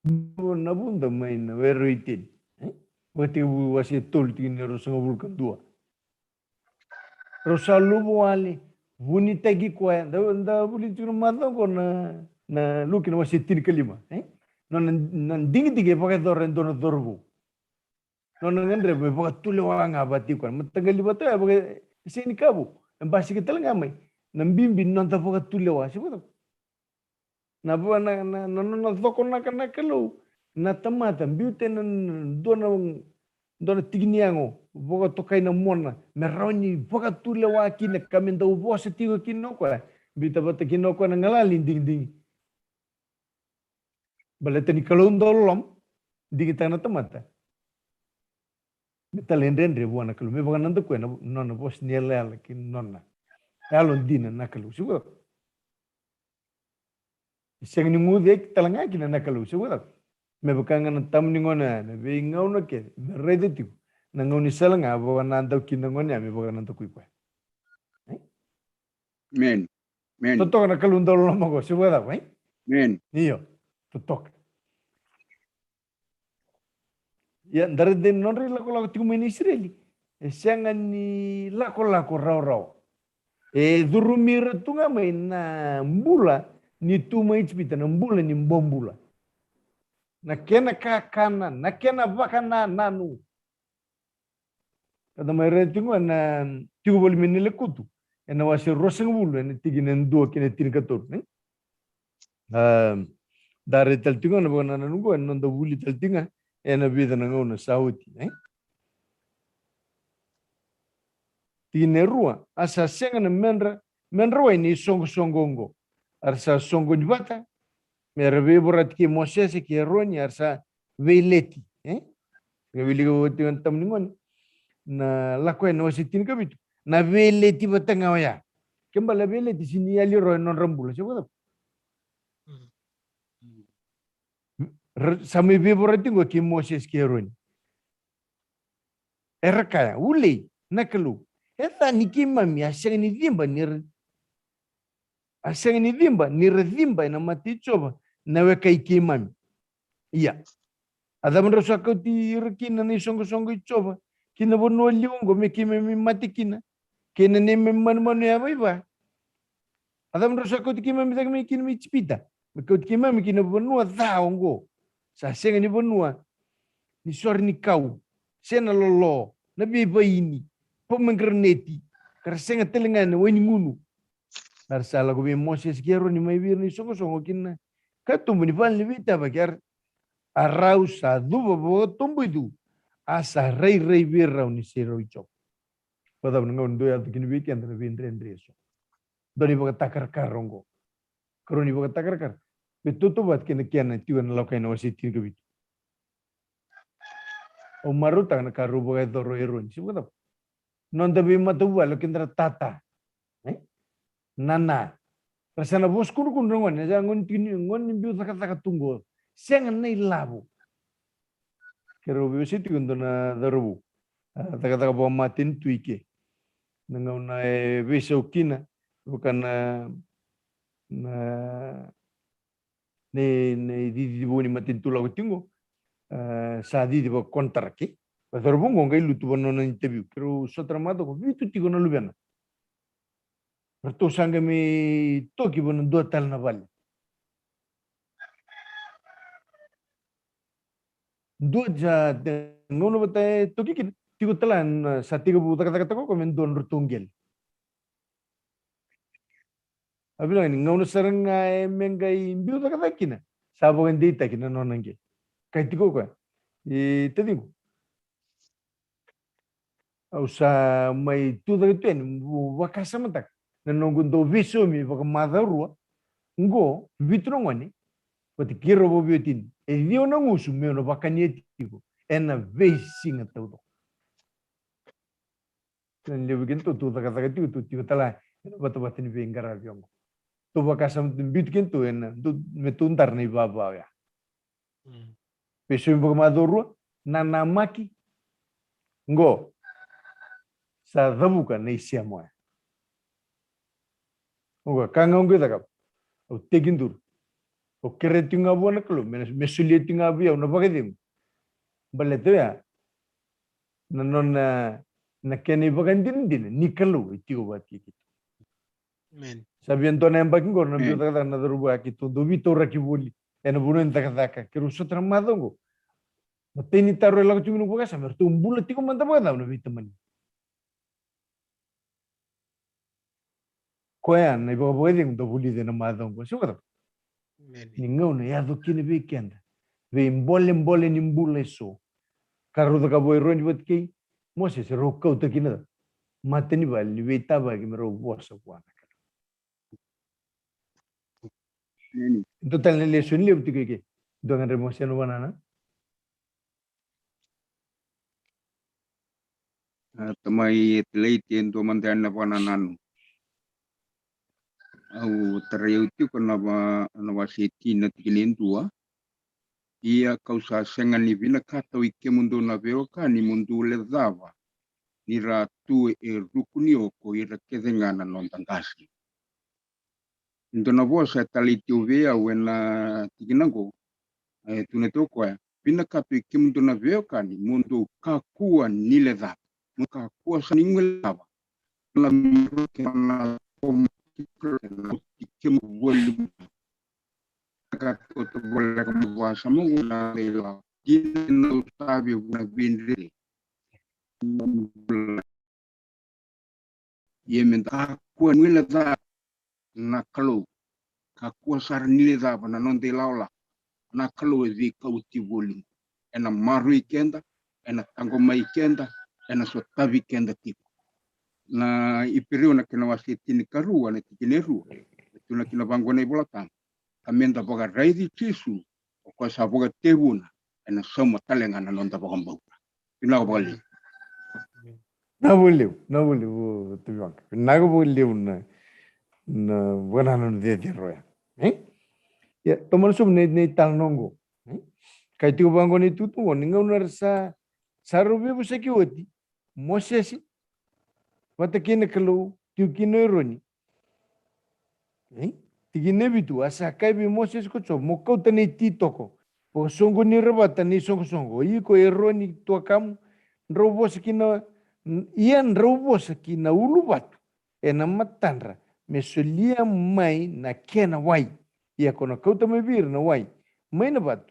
na bunda main veruitin. Wati wasi toltin rosa ngabulkan dua. Rosa lubo ali vuni tagi kwa da buli tu mata ko na lukin wasi tin kelima. Non ding pakai doren dorbu. Non ngendre be pakai tule wanga bati kwa matagali bata pakai sini kabu basi kita ngamai nambimbi non ta foka tulewa sibuto na buat na toko na kana kelu na tamata biute na dona tigniango foka tokai na mona meroni foka tulewa kina kamenda ubo se tigo kino kwa bita bata kino kwa na ngalali ding baleta ni kalon dolom digita na tamata talendendre buana kalu me bukan nanti kue nona bos niela kin nona alon dina nakalu sudah seng ni ngudek talanga kin nakalu sudah me bukan ngan tam ni ngona me be ngau na ke rede tu na ngau ni salanga bukan nanti kin ngona me bukan nanti kue Men. Totok nakalu ndol lama go sudah Men. iyo totok ya dari den non ri lako tiku meni Israeli sangan ni lako raw durumir tunga mai na mbula ni tuma ichpita na mbula ni mbombula na kena kakana na kena vakana nanu kada mai retingo na tiku bol meni lekutu ena wasi roseng bulu ena tiginen dua kena tinkator dari tel tingo na bana nungo ena ndo buli tel tinga ena vida na ngona sauti tine rua asa senga na menra ini songongo arsa songo bata merve borat ki moses ki roni arsa veileti ngawili tingan tam ningon na lakwe no sitin kabit na veileti batanga ya kembala veileti sini ali ro non rambula coba sami viborati go ki moses ki roni erkaya uli nakalu eta nikimami aseng ni dimba niredimba na mati coba na weka ikimami iya ada menrosa kau ti rekina ni songo coba kina bono liongo me kimami mati kina ne manu ya baiba ada menrosa kau ti kimami tak me kina mi cipita kau ti kimami kina bono daongo sa senga ni bono ni sor ni kau sena lolo na biba ini pemengerneti kersenga telengana weni ngunu darsala go be moses gero ni mai bir ni songo kinna katumbu ni van libita bagar arausa dubo bo tumbu du asa rei birra ni sero ichop pada ngon do ya kin weekend na vindre so doni bo takar karongo kroni bo takar kar betutu bat kin kiana tiwan lokai no sitin go bit o maruta na karu bo ga doro eron sibuta non devi matuwa lo kindra tata nana rasana bos kun ngon ja ngon nimbiu taka tunggo senga nei labu kero biu siti na darubu taka bo matin tuike nangauna veiwasei kina bukan na ne di boni matintula utingo sa di ba kontraki Paterbungo ngai lutu bono na interview pero sotramado ko vitu tigo na lubiana perto sanga mi toki bono do tal na vale do ja ngono bata toki kin tigo talan sa tigo bu taka taka ko men don rutungel abila ni ngono saranga mengai biu taka taka kina sabo ngi ta kina nonange kai tigo ko e tedigo usa mai tudo que tem vakasa matak na nongun do viso mi vaka madarua ngo vitrongani pati kiro bo biotin e dio na ngusu me no vakanietigo ena veisinga todo dan le begin tu taka tu tala batu batini bengara biongo tu vakasa bitkin tu en tu metuntar ni baba ya viso mi vaka madarua nanamaki ngo sa dabuka na isia moa. Oga kanga unge taka o tekindur o keretinga buana kalo mesulitinga bia una bagadim balete ya na nona na kene bagandin din ni kalo itigo bati kitu Amen. sabian to na embakin gor na bio taka na darubu akitu do vitora ki boli ena bunen taka kiru sotra madongo mateni taro la kutu minu buka samer tu mbula tiko manta bada na vitamin koya na ibo boeding do buli de na madongo sukata ningau na ya do kini weekend ve mbole ni mbula so karu da kabo ron jibot ki mose se ro kau ta kina mateni bal ni ve taba ki mero bosa kwa total ne lesoni le butike ke do ngare mose no banana tamai tleitien to mantan na pananan au tereuti ko na wasiti na tikilin tua ia kausa senga ni vina kata wike mundu na veoka ni mundu le dava ni ratu e rukuni oko ira kedengana non tangasi ndo na vosa taliti uvea wena tikinango tune toko vina kata wike mundu na veoka ni mundu kakua ni le dava kakua sa ningwe dava na miroke na ke woli kakato bola kumwasa Mungu na leo jina utabi na bindiri yemenda kwa nwila za na kalo kakua sar nile za na nonde laula na kalo vi kauti boli ena maru ikenda ena tango mai kenda ena sotavi kenda tipo na ipiriu na kina wasitini karua na tikineru tuna kina bangona ibolata amenda boga raidi tisu ko sa boga tebuna ena soma talenga na nonda boga mbauta ina boli na boliu tu yang na boliu na buena no de roya ya tomar sum ne tal nongo kai tu bangona itu tu ninga unarsa sarube busaki wati mosesi wata kine kalau tu kine roni tigine bitu asa kai bi moses ko cho mokau tani titoko po songo ni rebata ni songo iko eroni to kam robo sakina ian robo sakina ulubat ena matanra mesolia mai na kena wai ia kona kauta me bir na wai mai na bat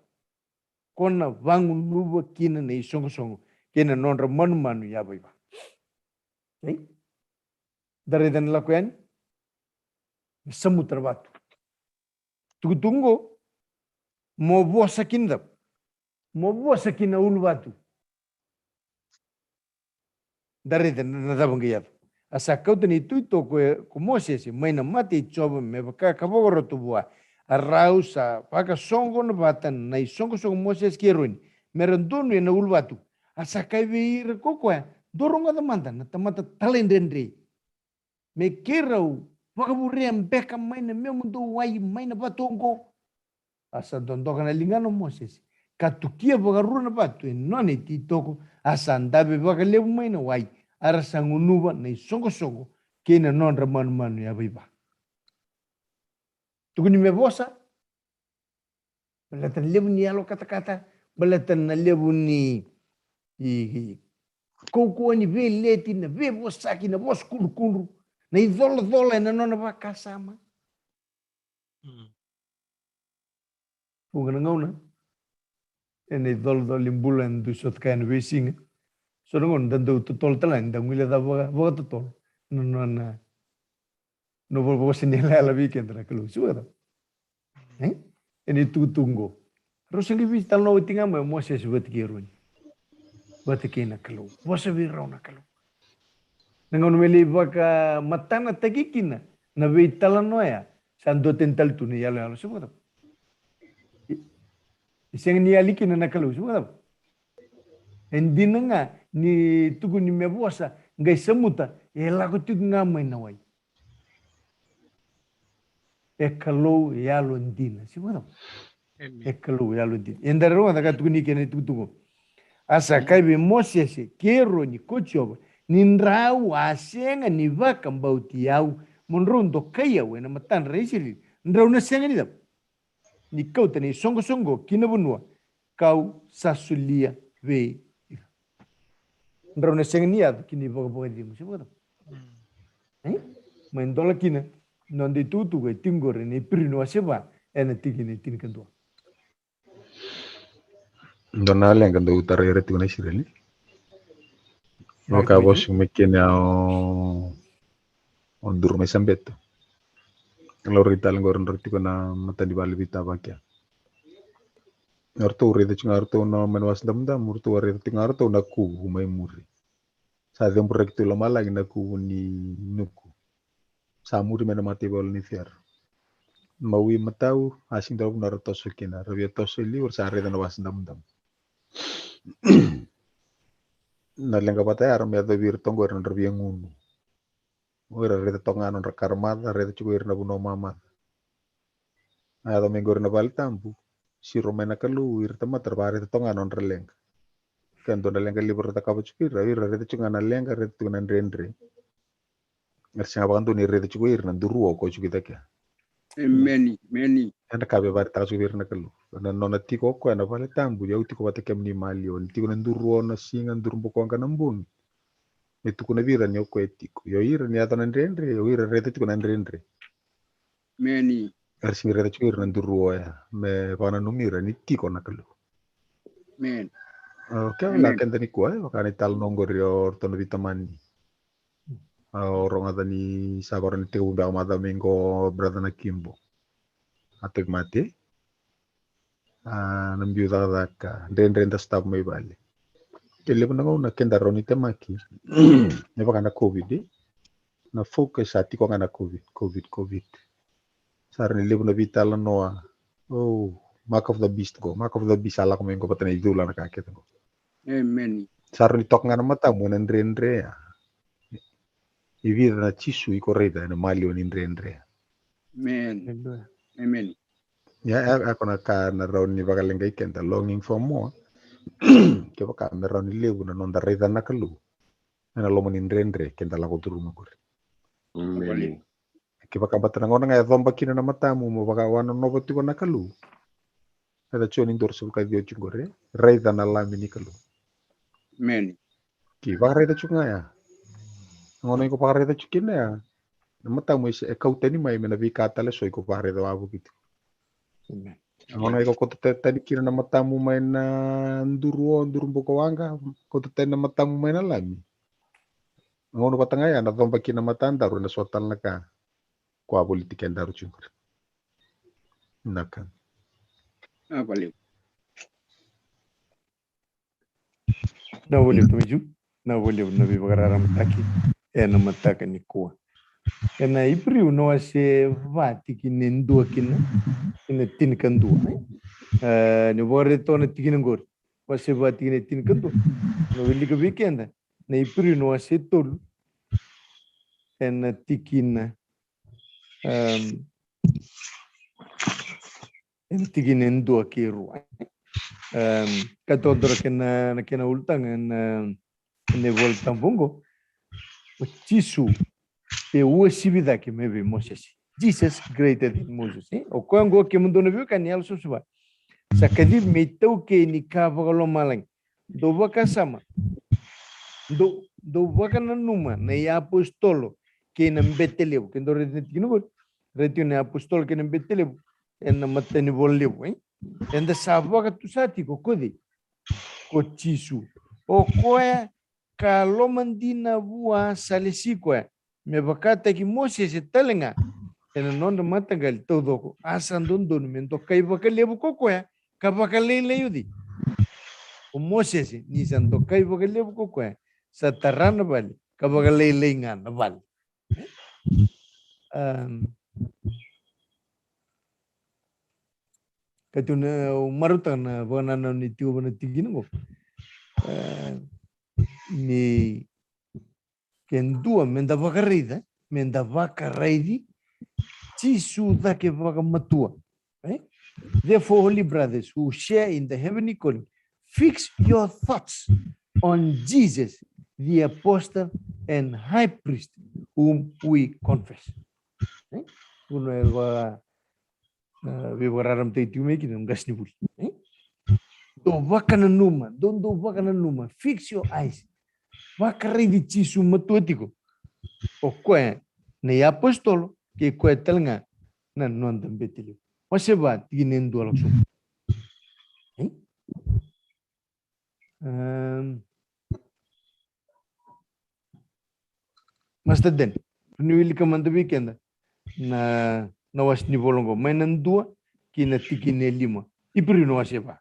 kona vangun luba kina nei songo kena nonra manu ya bai ba dari dan lakuan semutra batu tunggu mau buah sakin ulu batu dari dan nada bangkiyat asa kau tani itu ko Moses maina mati coba me baka kabogoro tu buah arausa paka songo na batan nai songo Moses kirun merendunu na ulu batu asa kai vir kokwa dorong ada mantan na tamata talendendre me kirau wakaburiam beka maina memundu wai maina batongo asa dondoka na lingano Moses katukia bagaruna batu noni titoko asa ndabe bakalebu maina wai ara sangunuva nei songo-songo kena nondra manu-manu ya Veiwa. Tukuni me vosa, balatan levu ni alo kata-kata, balatan na levu ni koukoa ni ve leti na ve vosaki na vos kuru-kuru, na i dhola-dhola na nona vaka-sama. Punga ngauna, ena i dhola-dhola imbulan du sot kaya vesinga. So ngon dando tutol talang dang wila da voga tutol. No voga sinela la weekend na kalu suara. Eni tutungo. Rosangi vi tal no tinga mo se sebut kirun. Batike na kalu. Vosa vi rauna kalu. Nangon meli vaka matana tagikina na vi talanoya sando tental tu ni yalo suara. Iseng ni alikina na kalu suara. Hindi na nga ni tugu ni mevosa ngai semuta ela ko tugu ngamai nawai. Kalau yalo ndina sibara. Kalau yalo ndina. Endara ronga daga tugu ni kene tugu. Asa kai be mosese kero ni kochoba ni ndrau asenga ni vaka mbauti yau monrondo kaya we na matan reisili ndrau na senga ni dap. Ni kauta ni songo kina bunua kau sasulia ve ndrau na senga ni atu kini boga dimu sibara. Mendola kina nonde tutu ke tingore ni prino aseba ena tikini tinkandua. Dona lenga do utara yere tuna shireli. Waka bos mekene on durme sambeto. Lorita ngor ndorti kona mata di bali bita bakya. Orto urede chingarto na menwas damda murto urede tingarto na ku humai muri. Sa dem proyekto lo malagi na ku ni nuku. Sa muri mena mati bol ni fiar. Mawi matau asing daw na rotoso kina. Rabia toso li ur sa reda na was damdam. Na lenga patay aram ya do bir tongo ran rabia ngunu. Ora reda tonga non rakarmada reda chugo irna buno mama. Ada mengor na baltambu. Si romena kalu ir tama terbare tonga non releng. Kan do na lenga libur ta kabuchki reda chunga na lenga reda chunga na rendre. Ngersinga bakantu ni reda chugo irna duruo ko chugi takya. Many. Anda kabe bar ta chugo irna kalu. Na nona tiko ko na baltambu ya utiko batakem ni malio. Tiko na duruo na singa durumbo ko anga nambun. Itu kuna vira ni oko etiko. Yo ira ni ata na rendre, yo ira reda chugo na rendre. Many. Ersi reda chugo irna duruo ya. Me bana numira ni tiko na kalu. Man. Kaya wala kenda ni kuwa, wakani tal nongor yo tono vitamani. Orang ada ni sabar ni tiku ba mada mengo brada na kimbo. Atog mate. Nambiu da ka den da stab mai bali. Kele pun na kenda roni temaki. Ne baka na covid. Na focus ati ko na covid. Sar ni lebu na vital noa. Oh, mark of the beast go. Mark of the beast ala ko mengo patana idula na kaketa go. Amen. Sar ni tok ngana mata mo na ndre ya. Ivida na chisu iko reda na mali on ndre. Amen. Ya ako na ka na raw ni bakalenga ikenda longing for more. Ke baka na raw ni lebu na nonda reda na kalu. Na lomo ni ndre kenda la ko turu magori. Amen. Ke baka batana ngona nga dhomba kina na matamu mo baka wana novo tiko na kalu. Ada choni ndor sul ka dio chungore reda na lami ni kalu. Amen. Ki baka reda chunga ya. Ngona ko baka reda chukina ya. Na matamu is kauteni mai mena vikata le so ko baka reda wabu gitu. Ngona ko tani kina na matamu mai na nduru boko wanga ko tani na matamu mai na lami. Ngona batanga ya na dhomba kina matanda ru na sotal na ka. Kwa politika ndaru chungore. Naka. Valeu. Na boleh tu na boleh na bi bagara mataki na mataka ni kuwa. Na ipriu no ase vati kine ndua kina tin kandua. Ni bore to na tikin ngor. Wase vati kine tin kandua. No wili ka weekend na ipriu no ase tol na tikin tikin ndua kiru. Katodra kena ultang ne voltan bongo Chisu e uesibida que me vi Moses. Jesus greater than Moses. O kwango que mundo no viu canial susuba. Sakadi metau que ni kavalo malang. Do vaka sama. Do vaka na numa na ya apostolo que na beteleu que do retino na apostolo que na beteleu en na matani voleu, hein? En da savaka tu sati ko kodi ko chisu. O koe kalomandina bua salesikoe. Me bakata ki Moses talenga ena non matagal todo asan don mento kai bakalebu kokoya ka bakalele yudi o Moses ni santo kai bakalebu kokoya sa tarana bali ka bakalele ngana bali katuna marutana banana ni tiu bana tigino ni kendua menda bakarida menda bakaraidi Chisu dake matua. Right? Therefore, holy brothers who share in the heavenly calling, fix your thoughts on Jesus, the apostle and high priest, whom we confess. Right? Fix your eyes. Vakaridi Chisu matuatico. O kwe ne apostolo que kwe telnga na non tambetili. Wase ba tiginen do alakso. Mas den. Ni wili kamanda weekend na was ni bolongo mainan dua kina tikine lima. Ipri no wase ba.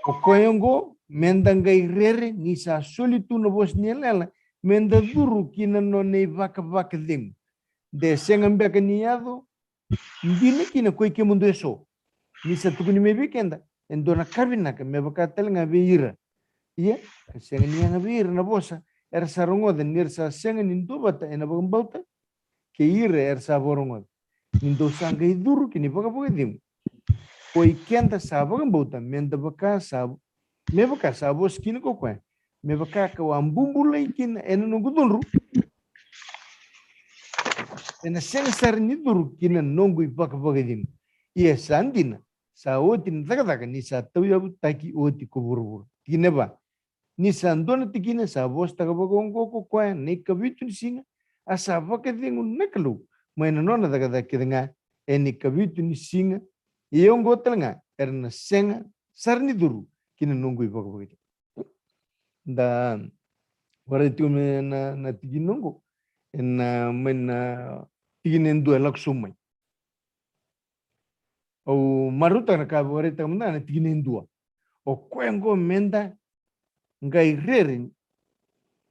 O koyongo mendangai rere ni sa solitu no bos nielela menda duru kina no nei vaka ding de sengambe kaniado ndine kina koi ke mundo eso ni sa tukuni me weekenda endona kabina ka me baka telenga beira iya sengani nga beira na bosa er sarongo de nir sa sengani ndobata ena bambauta ke ire sa borongo nindo sangai duru kini baka dim koi kenda sa bambauta menda baka sa me baka sa bos kini ko kwa me baka ka wambumbula ikin ena nungu dunru ena seng sar ni duru kina nungu baka dim iya sandina sa otin daga ni sa tawya taki oti ko burbur kine ba ni sandona tikine sa bos taga bagongo ko kwa ni kabitu singa asa baka dingu naklu maina nona daga kidenga eni kabitu ni singa iyongo telnga erna senga sarni duru kina nungu baka da waraitu me na tiginongo en mena tiginen do laksumai o maruta na ka warita mna na tiginen dua o kwengo menda ngai rere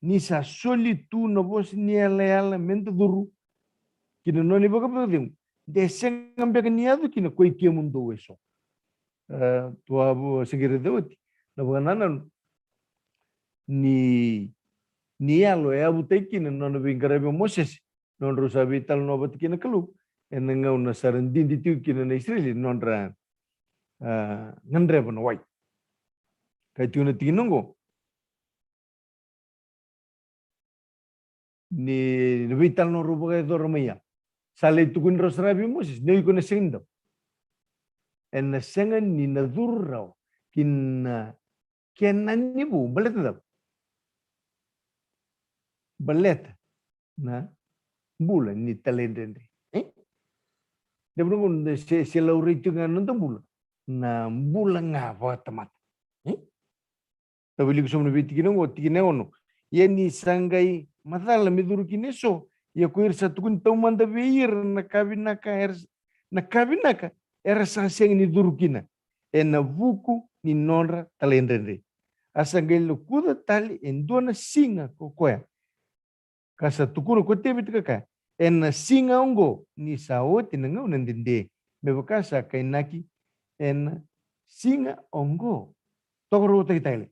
ni sa solitu no bos ni ala menda duru kina noni baka pagdim de sengam beka niado kina koi ke mundo eso tu abu segire dewati na banana ni alo e abu tekina no bingarabe Moses non rusa vital no batikina kalu enanga una sarandin ditu kina na Israel non ra ngandre ban wai kai tuna tinongo ni vital no ruba e dormia sale tukun rosrabi Moses nei kuna sendo en sengan ni nadurrao kin kenan ni bu balet na bula ni talendende de brungun de se lauritu nganon bula na bula ngava tamat tabili kusum ni tikinongo tikineono yeni sangai madala miduru kineso ya kuir satukun taumanda beir na kabinaka era saseng ni durukina ena vuku ni nonra talendende asangel kuda tali endona singa kokoya kasa tukuru ko tebit kaka en singa ongo ni saoti na ngau nandinde me bakasa kay naki en singa ongo tokoro taitale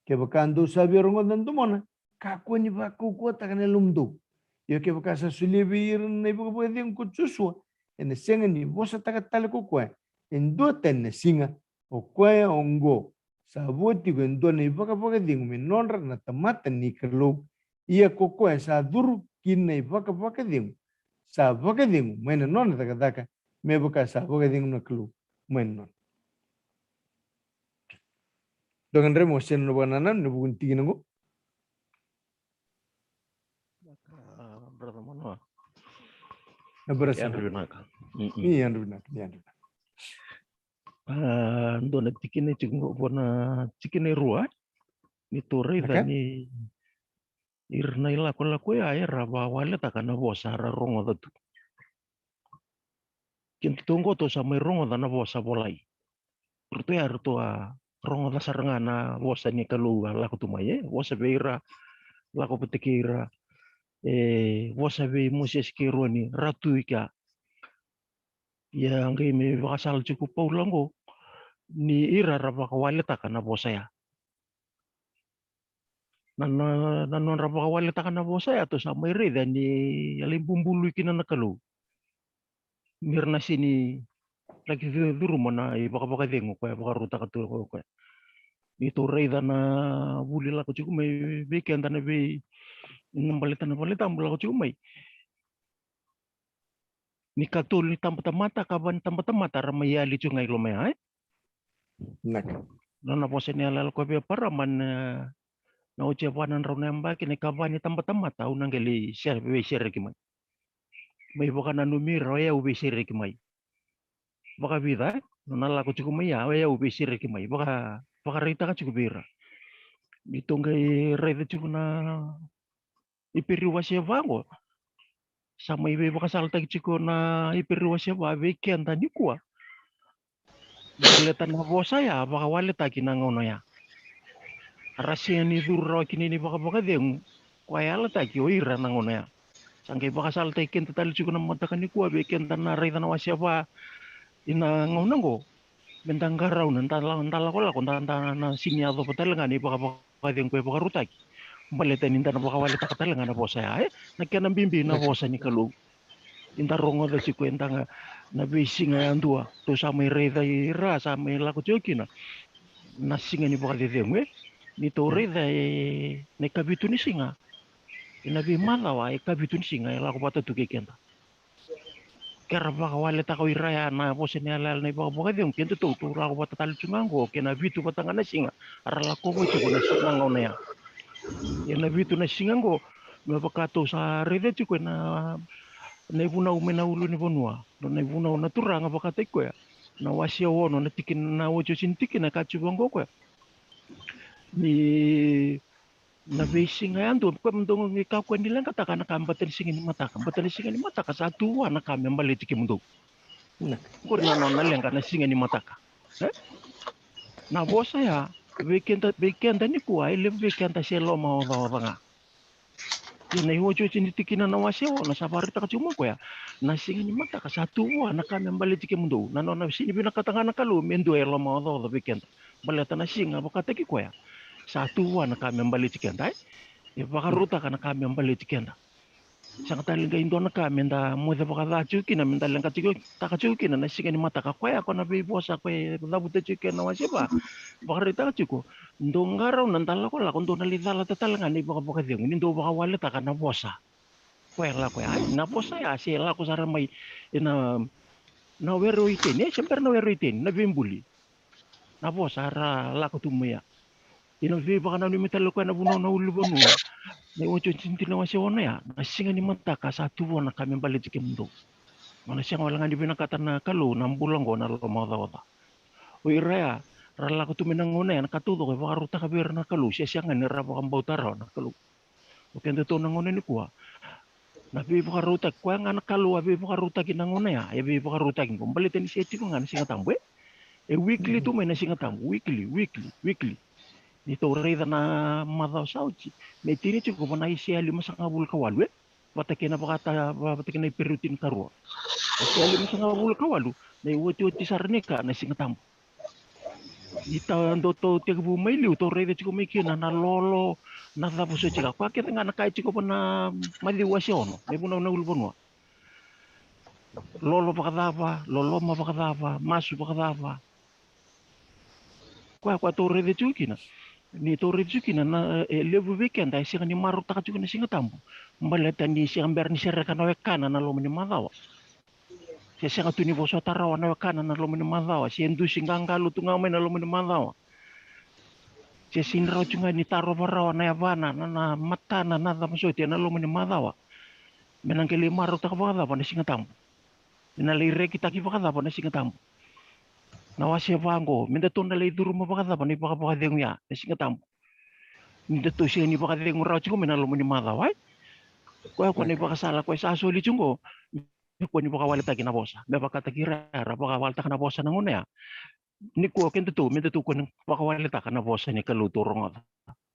ke bakando sabi rongo nandumona kako ni baku ko takane lumdu yo ke bakasa sulibir na ibu pwede ko suswa ene senga ni vosa takatale ko koe endo tenne singa o koe o ngo sa voti ko endo nei vaka dingu me nonra na tamata ni kerlo ia ko koe sa duru kin nei vaka dingu sa vaka dingu mena nona takataka me vaka sa vaka dingu na kerlo mena dengan remo sen no banana no bugun tingin ngo Brother Manoa. na berasa Yan rin naka. ni yang benar Ando na tikine chingo bona tikine rua. Ni tore da okay ni Iranacola ko ya era ba wale takana bosa ra rongo da tu. Kintu tongo to sa mai rongo da na bosa bolai. Ruto ya ruto a rongo da sarangana bosa ni kalu la ko tumaye. Bosa beira la ko petekira. Bosa be moses ke roni ratu ika. Ya ngai me vakasal cukup paulango. Ni ira ra ba wale takana bosa ya. Nanon ra ba wale takana bosa ya to sa mai re da ni alibumbulu ikina na kalu. Mirna sini lagi di rumah na baka dengo ko baka ruta ka to ko. Ito rei da na buli la ko chuku mai be ke andana be nambaleta ambula ko chuku mai. Ni katul ni tampa mata ka ban tampa mata ra mai ali chungai lo mai ai. nak Nona pose ni ala ko be para man na uche panan ro namba ke ni ka ban tampa mata unangeli share be share ki mai. Mai baka na numiro ya ube share ki mai. Baka vida nona la ko chuku mai ya ube share ki mai. Baka rita ka chuku bira. Ditonggai reda chuku na Veiwasei vango. Sama ibe baka salta chuku na Veiwasei va veke anda ni kuwa. Baleta na bosa ya baka wale ta kinangono ya. Rasia ni durro kini ni baka deng. Kwa ya la ta ki oira nangono ya. Sangke baka salta iken tatali chuku na mata ni kuwa veke anda na reda na wasia va ina ngonango. Bentang garau nantala kola konta na sini ado patalenga ni baka deng kwe baka rutaki. Baleta ni ndana baka wale takatalenga na bosa ya. Nakena bimbi na bosa ni kalu. Inta rongo da si kwenta nga na bisinga ya andua. To sa may reda ira sa may lako chokina. Na singa ni baka dedengwe. Ni to reda na kabitu ni singa. Inabi malawa kabitu ni singa. Lako bata tuke kenta. Kera baka wale tako ira ya na bosa ni alal na baka dedeng. Kenta to lako bata tali chungango. Kena bitu batanga na singa. Ara lako ko chuko na singa ngona ya. Yana bitu na singa ngo. Mabakato sa reda chuko na ibuna umena ulu ni bonua no na ibuna na turanga bakate ko ya na wasia wono na tikin na wojo sintikin na kachu bongo ko ni na basing ando ko mndong ni ka ko nilang kataka na kambatan singin mata ka satu na kami mbali tiki mundo ko na na lenga na singin mata ka na bosa ya weekend ni ko ai le weekend ta selo ma nga na iwojo chinitikina na waseo na safari taka chumo ko ya na singa ni mata ka satu na kami mbali tiki mundo na sini bina katanga na kalu mendo elo ma do weekend baleta na singa bakate ki ko ya satu na kami mbali tiki ndai e bakaruta kana kami mbali tiki nda sanga talinga indo na kami nda mo de bakada chuki na minda lenga tiki taka chuki na singa ni mata ka ko ya ko na be bosa ko labu te chuki na waseba bakarita chiko ndongaro nantala ko la kondo nalidala tatalanga ni baka deng ni ndo baka wale ta kana bosa ko la ko ai na bosa ya si la ko sara mai na wero iteni semper na wero iteni na bimbuli na bosa ra la ko tumya ina vi baka na ni metal ko na buno na ulu bonu na ocho cinti na wase ona ya na singa ni mata ka satu na kami bali tike mundo mana siang wala ngandi bina kata na kalu na mbulango na lo mawada Uira ya, rala ko tuminang una yan, katudo ko, baka ruta ka bira na kalu, siya nga nira baka mbautara na kalu. O kaya ito nang una ni kuha. Nabi baka ruta, kuha nga na kalu, abi baka ruta kinang una ya, abi baka ruta kin kumbalitin siya tiko nga na singatambwe. Weekly to may na singatambwe, weekly. Nito reda na madaw sauci. May tinityo ko pa na siya lima sa ngabul kawalu eh. Patakin na patakin na ipirutin karua. Siya lima sa ngabul kawalu, na iwati-wati sarnika na singatambwe. Ita ando to tiga bu mai liu to rede chiko mai kina na lolo na tapu so chika kwa kita ngana kai chiko na madi wasiono me buna na ulbono lolo pakadava, loloma pakadava, masu pakadava. Kwa tore de chukina. Ni tore chukina na levu weekend ai sika ni maru taka chukina singa tambu. Mbaleta ni sika mber ni sereka na wekana na lomo ni madawa. Sika tu ni boso tarawa na wekana na lomo ni madawa. Si endu singanga lutunga na lomo ni madawa. Si sinra chunga ni taro barawa na yavana na matana na damasoti na lomo ni madawa. Menangkeli maru taka pakadava na singa tambu. Na leire kita ki pakadava na singa tambu. Na wasi vango, minda tona le duru mo pakadava ni pakadeng ya na singa tambu. Minda to siya ni pakadeng raw chungo mina lomo ni madawa. Ko ni pakasala ko sa soli chungo. Ko ni pakawalita kina bosa. Me pakatakira ra pakawalita kana bosa nanguna ya. Ni ko kento to minda to ko ni pakawalita kana bosa ni kaluturong ata.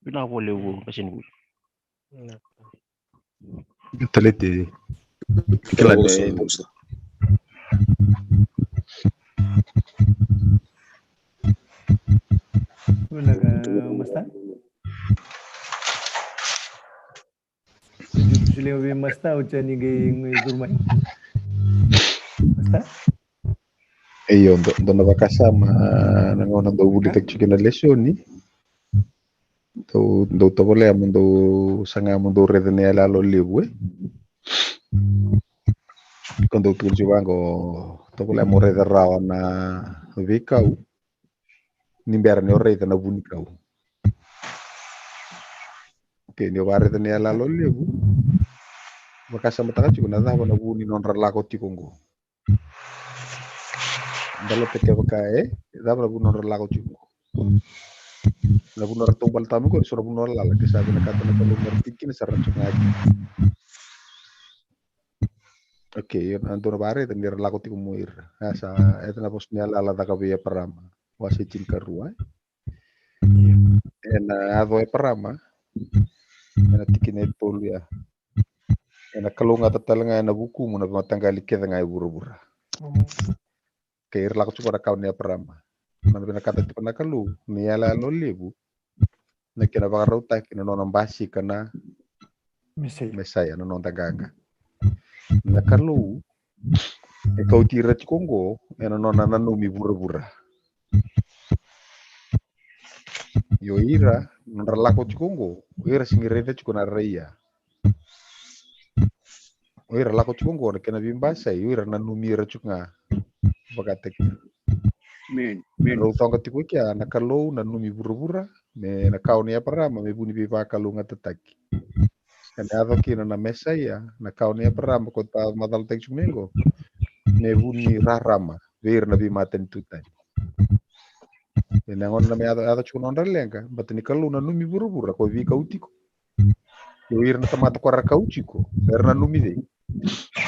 Pinawalewo kasi ni. Talete. Kila Masta? Sila yung masta o siya ni Gurmay? Masta? Iyo, doon nakakasama nangaw do bulitak chicken na Lesoni. Do tawala mo do sanga mo do rede ni alalo liwe. Quando tu giovango tawala mo rede rawa na vikau. Nimber ni rede na bunikau. Okay, ni rede ni alalo liwe. Makasama taka chicken na dawa na buni non ralako tikungo. Dalo peke bakae, dapat bunuh lagu cuma. Na bunuh tumbal tamu kok disuruh bunuh lala. Kisah bina kata na kalau mertikin sarang cuma aja. Oke, antu na bare tendir lagu tiku muir. Asa itu na posnya lala tak kabia perama. Wasi cinta ruai. Ena ado perama. Ena tikin itu ya. Ena kalau nggak tetelenga ena buku muna matanggali kita ngai buru-buru. Kayak laku cuma kau ni perama. Mana kata tu pernah kalu ni ala lo lebu. Nak kena bakar utak kena nonton basi kena mesaya nonton tagaga. Nak kalu kau tira Kongo ena nonton numi bura-bura. Yo ira nonton laku Kongo, ira singirete cuma raya. Ira laku Kongo nak kena bimbasa, ira numi ira cuma bagatek. Lo tonga tiku kia nakalo na numi bura-bura me nakau ni aparama me buni biva kalu ngatataki. Kana ado kina na mesa ya nakau ni aparama kota madal tek chumengo me buni rarama ver na bi maten tutai. Nenangon na me ado chunon lenga batni kalu na numi bura-bura ko vi kautiko. Yo ir na tamata ko rakauchiko ver na numi de.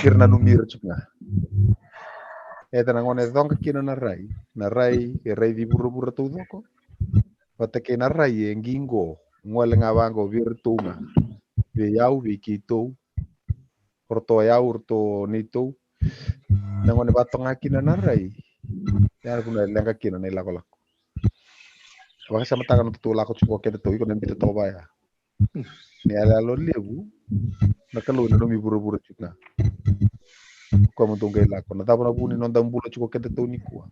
Ir na numi rchunga. Eta nangon edonga kina na rai e rai di buru-buru tu doko. Wata ke na rai e ngingo ngwale ngawango virtunga. Ve yau vi kito. Orto yau orto nito. Nangon e batonga kina na rai. Ya kuna lenga kina na ilako lako. Waka sama tangan tu lako chuko kena tu iko nembita toba ya. Ni ala lo lebu. Nakalu na lumi buru-buru chukna. Ko mo tungay lako na tapos na buni non dambulo chuko kete to ni kuwa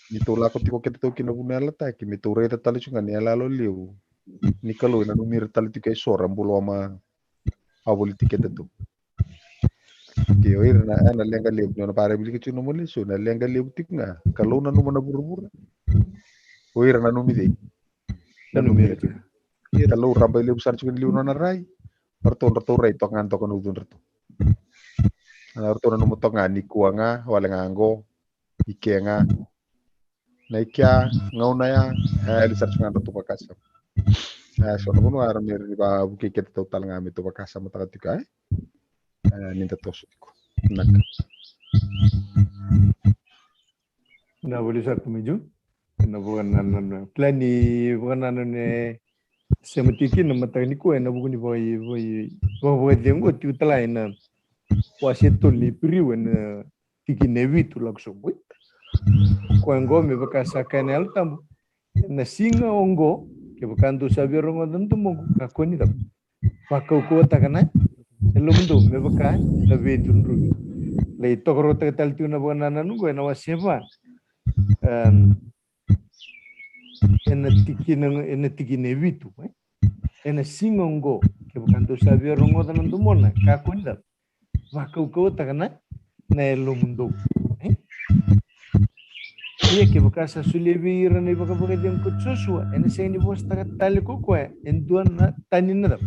ni to lako tiko kete to kina buni ala ta ki mi to reta tali chunga ni ala lo liu ni kalo na numir tali tike sora mbulo ama aboli tike to ki oir na ana lenga liu no pare bili ke chuno mo leso na lenga liu tikna kalo na numana buru-buru oir na numide na numir kalo ramba liu sar chunga liu na rai orto rai to ngan to kono udun rto Arto na numutonga ni kuanga wala ngango ikenga na ikya ngauna ya research ngando to pakasa so no ar mir ba buke ket total ngami to pakasa mata tika ninta tosiko nak na boleh satu miju na bukan plan ni bukan ne sematikin na mata ni ko na bukan ni boy dengo tu talai na Washington lipriu na tiki nevitu laksubut. Kuango me bakasa kanel tam na singa ongo ke bakantu sabirongo tentu mo kakoni tam. Pakau ko takana elo mundo me baka na vedunru. Le tokoro te tal tuna bona nanu go na waseva. Ena tikine vitu, ena singongo ke bukanto sabia rongo tanan dumona ka kunda. Vakau takana na elo mundo. Iya ke bekasa sulebi irani baka baka diam kutsusua ena sengi bos takat tali kokwe enduan na tani nadam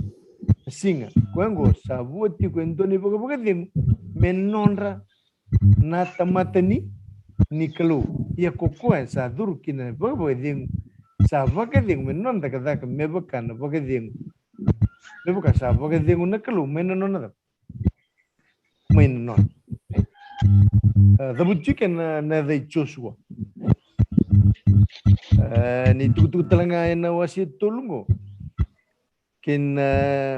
singa kwengo sabuati ko endoni baka baka diam menonra na tamatani ni kalu iya kokwe sa duru kina baka baka diam sa baka diam menon takataka mebaka na baka diam mebaka sa baka diam na kalu menon nadam menon dabuti na dai chosua ni tu talanga ena wasi tolungo ken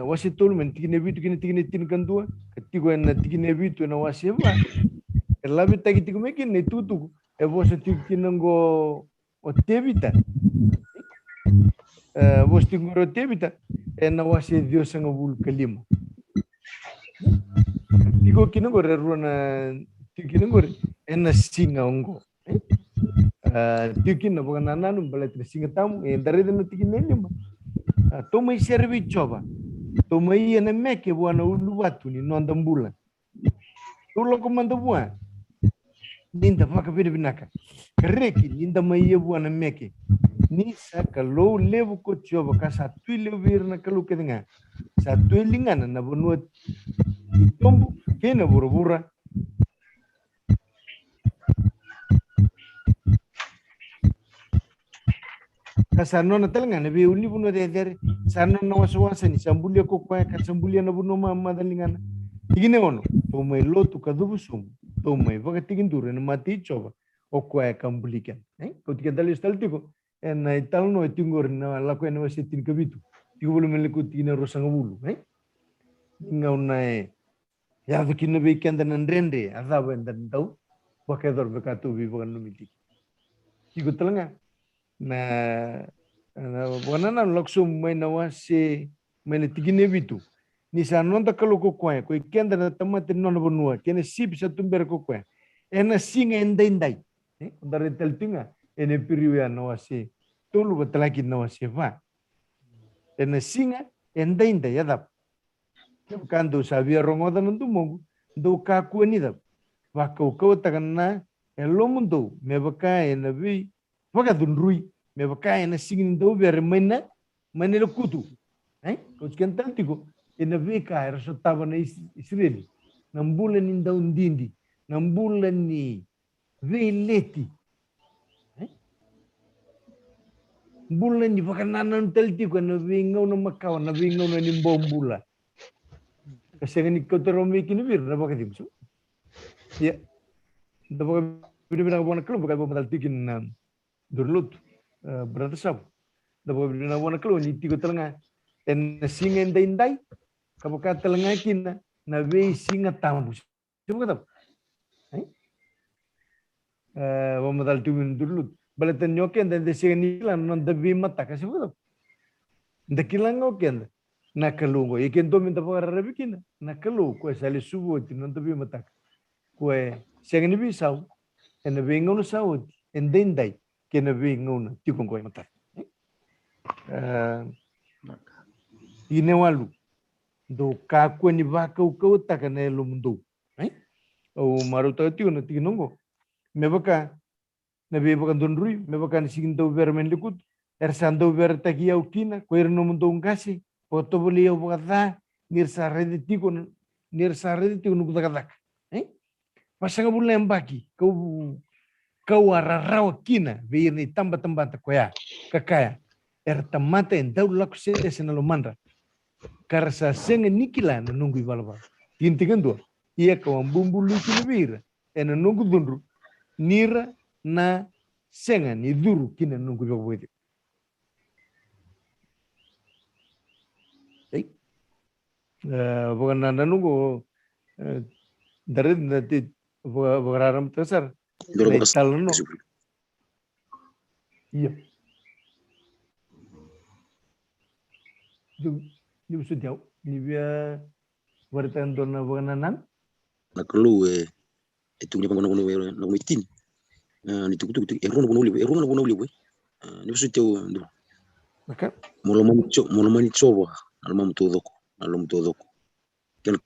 wasi tolu men tikine bitu kine tikine tin kandua ketigo ena tikine bitu na wasi ba labi tagi tigo mekin ni tutu e vosa tikinango o tebita vos tingoro tebita ena wasi dios nga bul kalima tigo kinango reruna tikinango ena singa ongo tikin na bukan nananu balet singa tamu dari dana tikin nenima tomai servi coba tomai ena meke buana ulu watu ni nondambula tulo komando bua ninda faka bide binaka kareki ninda mai buana meke ni saka low levu ko coba kasa tuile virna kalu kedenga sa tuilingana na bonua itombu kena burubura kasano na talanga na be uli buno de sano na wasawasa ni sambulia ko kwa kasambulia na buno mama dalingana igine ono to mai lotu kadubu sum to mai vaga tigindure na mati choba o kwa kambulikan ko tikadali staltiko en ital no tingor na la ko na wasitin kabitu tigulu meliku tina rosanga bulu ngau na ya vikina be kenda nan rende azaba ndan tau bakador bekatu bi bukan numiti tigo talanga na wanana laksum maina wase maina tigine bitu ni sa nonda kalu ko kwa ko kenda na tamate nona bonua kene sip sa tumber ko kwa ena singa endai dari teltinga ene piriwa na wase tolu batalaki na wase va ena singa endai yadap kando sabia rongoda nandu mongu do ka ku ni da va ko taganna elo mundo me baka ena vi vaga dunrui me baka ena singin do ber mena manelo kutu ko kental tigo ena vika era sotava na Israel nambula ni ndindi nambula ni veleti bulan ni pakananan telti ko na vingaw na makaw na vingaw na nimbombula kasi nga ni kotorome kinibir na bakadim so ya da baka binibina ko na klub baka mataltikin na durlut brother sab da baka binibina ko na klub ni tigo talanga en singa indai kapaka talanga kin na ve singa tambu so ka wa mataltikin durlut balatan nyoken da singa nila non da vi mata kasi ko da kilango ken nakalungo iken to minta para rabikina nakalu ko sale subo ti non to bi matak ko sengi bi saw en be ngono saw en dendai ke na be ngono ti kon ko matak ine walu do ka ko ni va ko takane lo mundo o maruta ti no ti nongo me baka na be baka donrui me baka ni sigindo vermen likut ersando ver takia ukina ko erno mundo ngasi foto beli yang berkata nirsaredi tiko nukutadak, pasang bulan baki kau ararau kina biar ni tambah koya kakaya tamata en daul laku sede senalo mandra karsa senga nikila na nunggu ibalaba tintikan dua ia kau bumbu kina bir en nunggu dundru nira na senga ni duru kina nunggu ibalaba bukan nanda nunggu dari nanti bukan tersar metal no iya itu sudah ni biar bertandon bukan nanan na kalu itu ni pangono no mitin ni tu erona bono liwe ni busu teu Maka molomani chowa alma mutodoko ken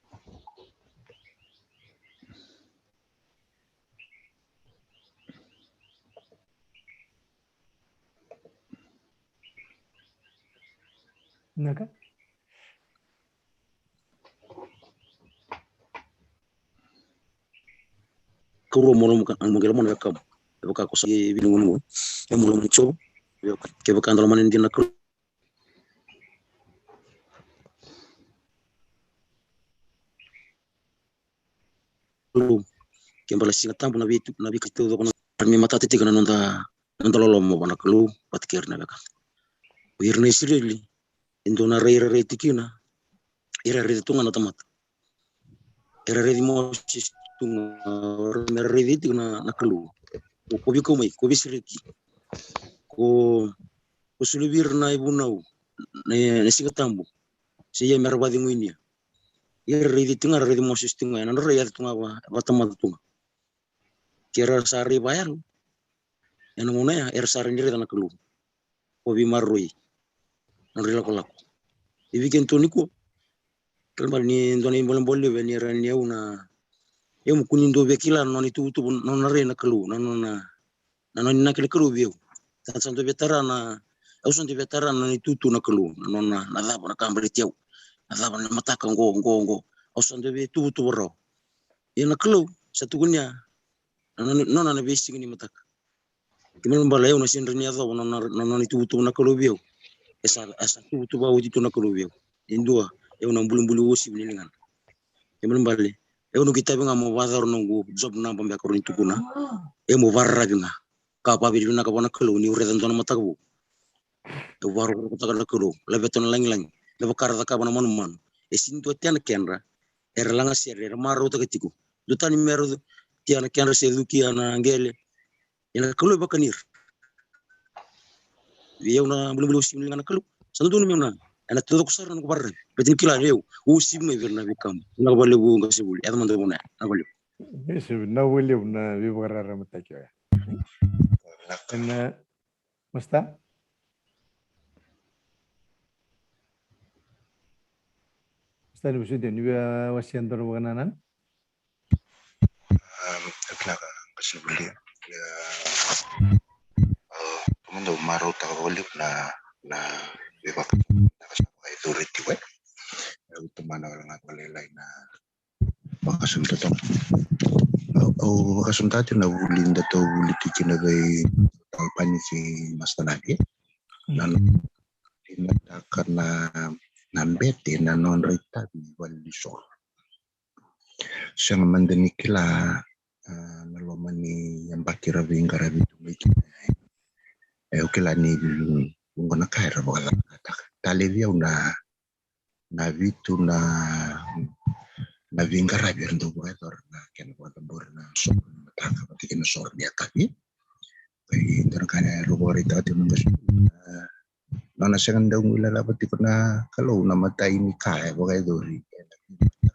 naka kuro mono mono yakam baka ko sagi binungu molomani chowa ke baka andalo manen dina ko kembala singa tampo na bitu do kono mi mata titika na nonda lolo mo bana kelu patker na baka wirne sirili indona reira tikina ira tunga na tamat ira mo tunga mer tikina na kelu ko bi ko mai ko bi siriki ko sulubir na ibunau ne singa tambo siya merwadi nguinia ira tunga mo tunga na reira tunga wa tamat tunga kira sari bayar yang ngone ya sari ndiri na kelu ko bi marroi Iranacola ibikin toniku kalmal ni ndoni boleh ni rani una kunindo bekila noni tu non rena kelu nona na kelu biu santo veterana auson di veterana noni tutu na kelu nona na daba na kambri tiau na daba na mataka ngo auson de tu bro na kelu satu gunya nona na besi ni mataka kimen balai una sindri ado nona tu na kelu biu esa tu ba uji tu na kelu biu indua una bulu wosi bilingan kimen balai nu kita binga mo wadar nungu job na pambe ko rin tukuna mo warra binga ka pa biduna ka bona kelu ni uredan tona mataku to waru ko taka kelu lebeton lang lebakar ka bona man sinto tian kenra langa sere maru ta ketiku dutani meru tian kenra se duki ana ngele ina kelu bakanir una bulu sim ngana kelu santu ni mena ana todo ko sarna ko barre betin kila leu sim me verna bikam na bale bu ngasibul edman do bona abale Yes, na William na vibarara mataki ya. En masta? Masta ni busu ni wasian toro baganan? Kenapa kasibuli ya mundo maro ta wali na bebak itu ritiwe utamana nga balelay na makasunta to o makasunta na wulinda to wuliti na gay talpani si mastanagi nan tinataka na nambete na non rita di walisor siyang mandanikila nalomani yang bakira bingara bitu miki ukila ni ngona kaira bala talevia una na vitu na vingara birndo bora na ken bora na so mataka patikina sor dia tapi terkana robori tadi nungas nana sengan daung ila la patikuna kalau na mata ini kai bogai dori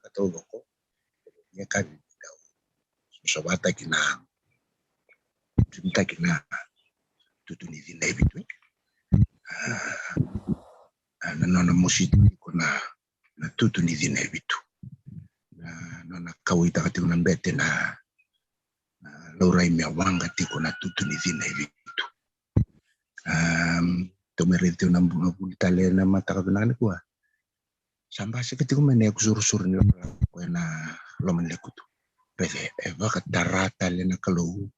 atau loko ya kan sobata kina cinta kina tutuni dinai bitu nana musik kuna na tutuni dinai bitu na kawita kati kuna mbete na laurai mea wanga tiko na tutuni dinai bitu tomerete una bulitale na mata kabinane kuwa samba seketi kumene kusuru-suru ni na loman lekutu pese vaka tarata le na kalau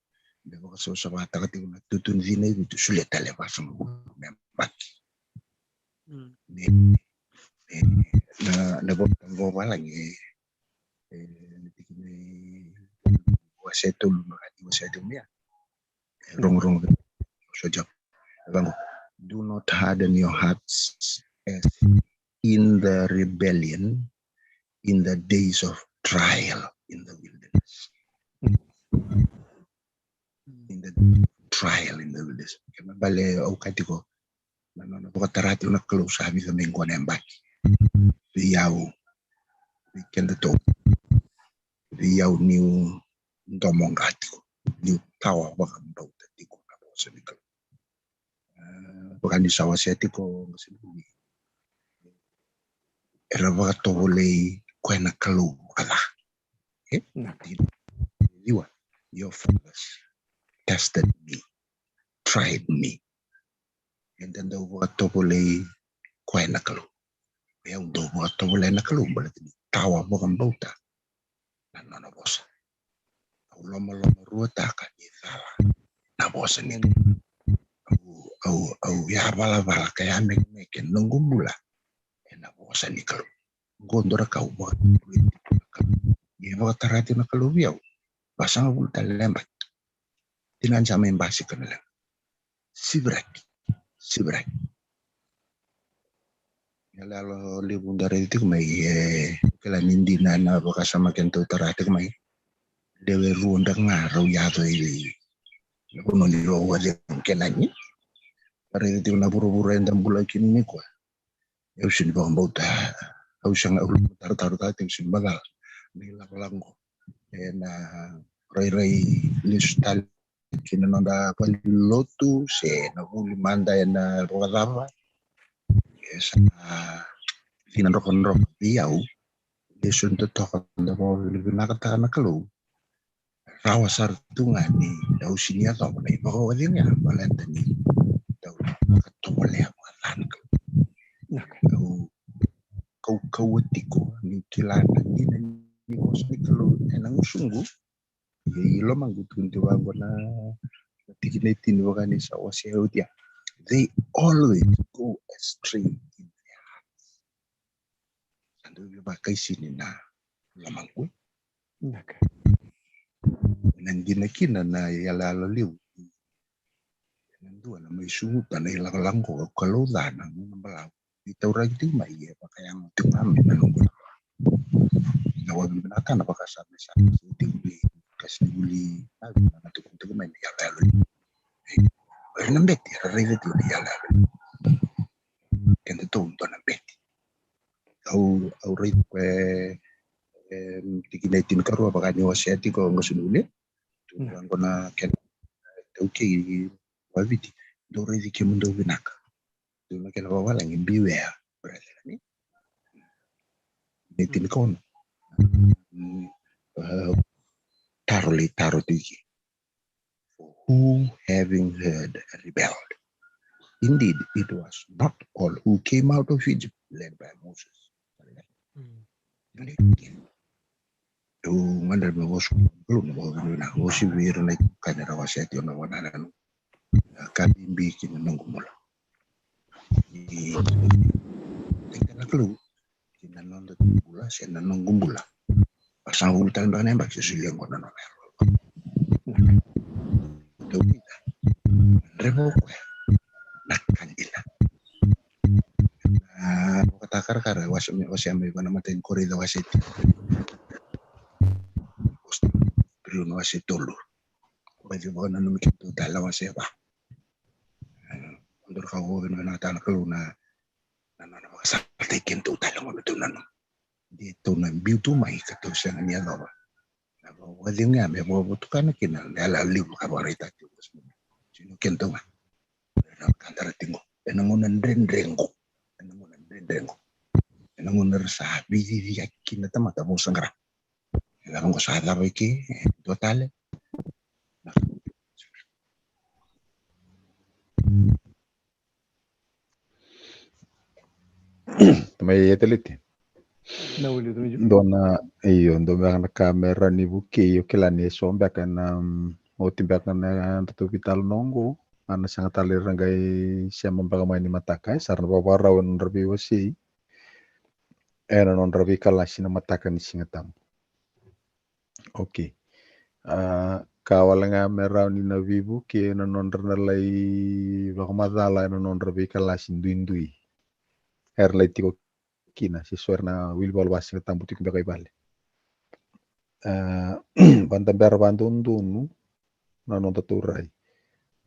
vaka so sabata kati kuna tutuni dinai bitu suleta le basam membaki na boba lagi wasetul mia rong saja bang do not harden your hearts as in the rebellion in the days of trial in the wilderness bale au katiko na bokatarati una close habi sa mengo na mbaki biyaw weekend to biyaw new ndomongati ni tawa baka mbauta tiko na bosa ni kalu baka ni sawa setiko ngasini era baka tole kwena kalu ala your fathers tested me, tried me, and then the word tole kwena kalu yung do word tole na kalu balik ni tawa baka mbauta na bosa loma ruota ka ni sala na bosa ni au ya bala kaya me ken nungumbula na bosa ni kalu gondora ka ubo ni ba tarati na kalu yaw basang bulta lemba tinan sama embasi kanala sibrak yalalo libun dari itu mai kala nindi na baka sama kento tarati mai dewe ruonda ngaro yato ili kuno ni lo wale kenani pare di na buru-buru endam bula kini ni kwa eu sin ba mbauta au sanga ulu taru tim sin bagal ni la lango na rai listal kina nonda lotu se na uli manda na rogadava esa fina rokon biau desun to tokan da mo libinaka na kalu rawa sartunga ni daw sinia to na ibago din ya balanta ni daw katole ang kawatiko ni kilana ni hospital enang sunggu ilo mangutunti wango na tikinetin wakani sa waseutia they always go astray in their hearts ando bakai sini na lamangku nandinakina na yalalo liu nandua na may sungutan na ilang ko kalaudan ang nambalaw itaw ragdi mai pakai yang tingami na nunggu nawag binata na pakasama sa tinguli kasi uli na tukong may yalalo ay nambeti rariveti na yalalo kaya ito nambeti au rin tikinetin karo baka ni waseti ko ngasunuli tuan ko na ken okay waviti do rezi kemundo binaka do na kena wala ngi beware brother ni netin ko taro tiki who having heard rebelled indeed it was not all who came out of Egypt led by Moses mandar me bos belum na bosi wir na kanera waseti ona wana na kabimbi kina nangumula ni tengah kelu kina nonda bula sena nangumbula pasang utan bane mbak sisiling kona nona do kita rebo nakkan ina kata kar wasame bana maten korida waseti Bruno wasitolo baju bana no mikito dala waseba ndur kawo na tan kaluna na makasarte kento dala mo tunan dito na biutu mai kato sa niya daw na wali nga me bo butukan kina dala liu kabarita sino kento nga na kantara tingo enangunan rendengo enangunan sa bizi yakina tamata mo sangra Lang ko sa labay ki total. May yeteliti. Dona iyo ndo na kamera ni buki yo kila ni sombe kana otimbak na hospital nongo ana sangat talir rangai siya mambagamay ni matakai sarna babarawan Veiwasei era non rabi kalasi na matakan ni singatam. Okay. Kawal nga meraw ni na vibu ki na non nalay bakamadala na non rabi kalasin duindui. Erlay tiko kina si suer na Wilivola basing tambuti ko bakay bale. Bandang berbandun dunu na non taturay.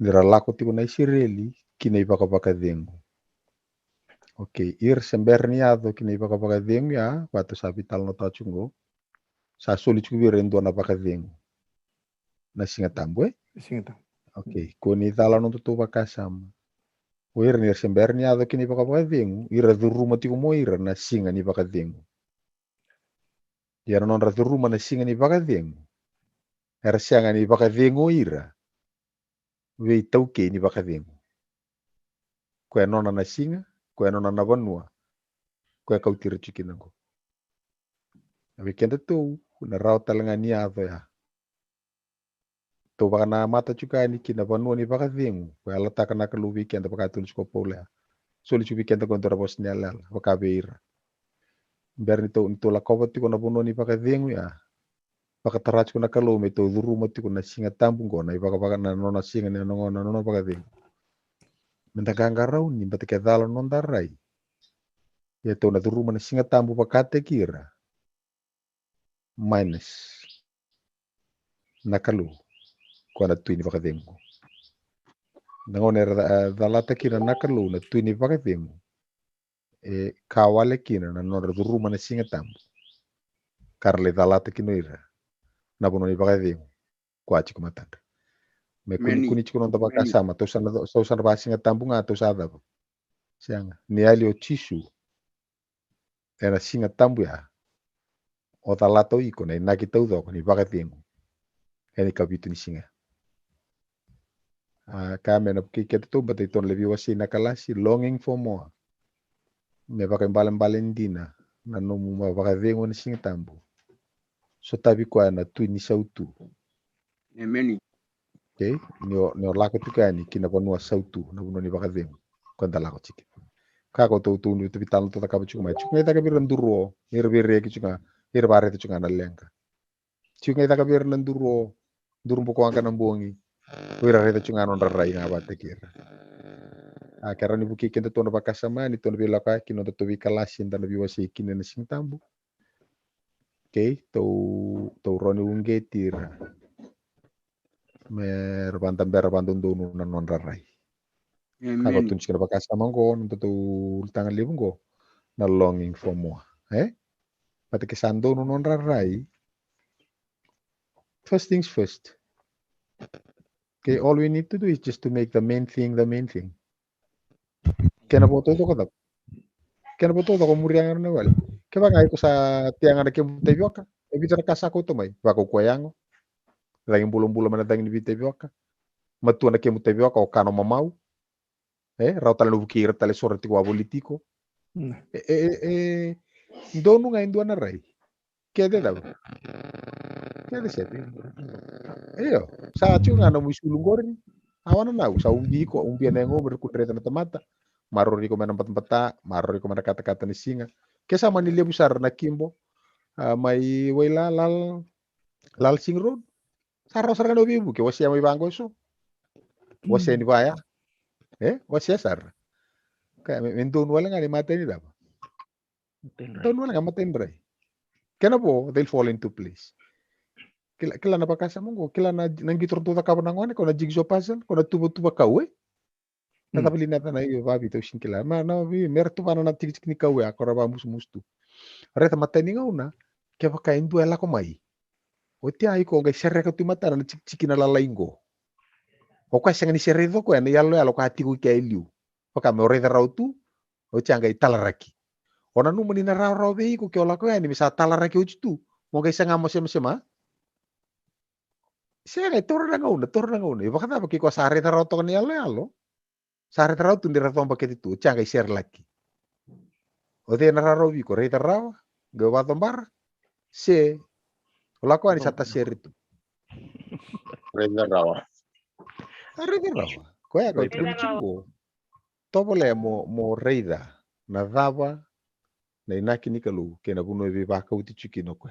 Niralako tiko na isireli kina ibaka dengo. Okay, semberniado kina ibaka dengo ya, batu sabital no tachungo. Sa sulit ko birendo na baka dengo. na Singatambu. Singata. Okay, kuni tala no tutu vakasama. Oira ni sember ni ado kini vakavadingu, ira dhuruma tiku mo ira na singa ni vakadingu. Ira non ra dhuruma na singa ni vakadingu. Era sianga ni vakadingu ira. Vei tauke ni vakadingu. Koe nona na singa, koe nona na vanua. Koe kautira chikinango. Awi kenda tu, na rao talanga ni ado ya. To vakana mata chuka ni kina vanua ni vakadingu. Koe alataka na kalu weekend vakatulis ko pole. Soli chu weekend ko ndora bos ni alala, vakaveira. Biar nito la kova tiko na vanua ni vakadingu ya. Vakatarach ko na kalu me to dhuruma tiko na Singatambu ngona. Ivaka na nona singa ni nona nona vakadingu. Mendagangaraw ni batikadala non darai. Ya to na dhuruma na Singatambu vakate kira. Minus. Nakalu. Kwa na tuini vakadingu. Nangone dalata kira nakalu na tuini vakadingu. Kawale kina na nona dhuruma na Singatambu. Karle dalata kino ira. Na bono ni vakadingu. Kwa chiku matanda. Me kuni chiku non tabaka sama. Tausan ba Singatambu nga tausada. Sianga. Ni ali o tisu. Era Singatambu ya. O talato iko na inaki taudoko ni vakadingu. Eni kabitu ni singa. Kame na kiketa tu bata iton le Veiwasei na kalasi longing for more. Me vakambalen dina na nomu ma vakadingu ni Singatambu. So tabi kwa na tu ni sautu. Amen. Okay, ni lako tukani kina vanua sautu na buno ni vakadingu. Kwanda lako chiki. Kako tu ni vitalo tu takaba chukuma. Chukuma ita kabir nduro. Nirvire ki chunga. Nirvare tu chunga na lenga. Chunga ita kabir nduro. Durumpo ko angka nambongi. Wira reta chunga non rarai na abate kira. Kera ni buki kenta tono bakasama ni tono bilaka kino to vikalasi nda Veiwasei kine na Singatambu. Okay, to roni unge tira. Me rabandon dono na non rarai. Kako tunchi kena bakasama ngo nto to tangan libu ngo na longing for more. Pati kesando non rarai. First things first. Okay, all we need to do is just to make the main thing the main thing. Kena boto to kadap. Kena boto to komuriang na wal. Kaya ngai ko sa tiang na kemu tebioka. Ebita na kasako to mai. Bako koyango. Lagi bulong-bulong mana dangin bi tebioka. Matu na kemu tebioka o kano mamau. Rau tala no bukira tala sorti ko abolitiko. Donu ngai ndua na rai. Kede daw. Kede sete. Iyo, sa chunga na musulung gorin. Awan na sa umbi na ngo berkudreta na tamata. Marori ko mana pata, marori ko mana kata-kata ni singa. Kesa manile busar na kimbo. May wala lal sing road. Saro sarang no bibu ke wasia may bango so. Wasia ni baya. Wasia sar. Kaya mendon wala nga ni mata ni daba. Don wala nga mata ni ray. Kena po, they'll fall into place. Kila na pakasa mo, kila na nanggitor to ka nangone ko na jigsaw puzzle, ko na tubo-tubo ka we. Natapili natin na iyo babi to kila. Na merto pa na tigik ni ka we ako ra ba mustu. Reta mata ni ngauna, kaya pa kain duela ko mai. O ti ay ko ga serre ka tumata na chiki na lalaingo. O ka sanga ni serre do ko na yalo ka tiku ka iliu. O ka me ore da rautu, o changa italaraki. Ona nu menina raw be ko ke ola ko ni bisa talaraki o tu. Mo ga sanga mo sema. Siya kay torna ngauna. Iba kada paki ko sare da raw to ni yalo. Sare da raw tu ndira to baketi tu, changa share laki. O de na raw bi ko re da raw, gawa tombar. Se ola ko ni sata share tu. Renda rawa. Reda rawa. Ko ya ko tu chingo. Tobole mo reida na dava na inaki nikalu kena buno e vaka uti chikino ko.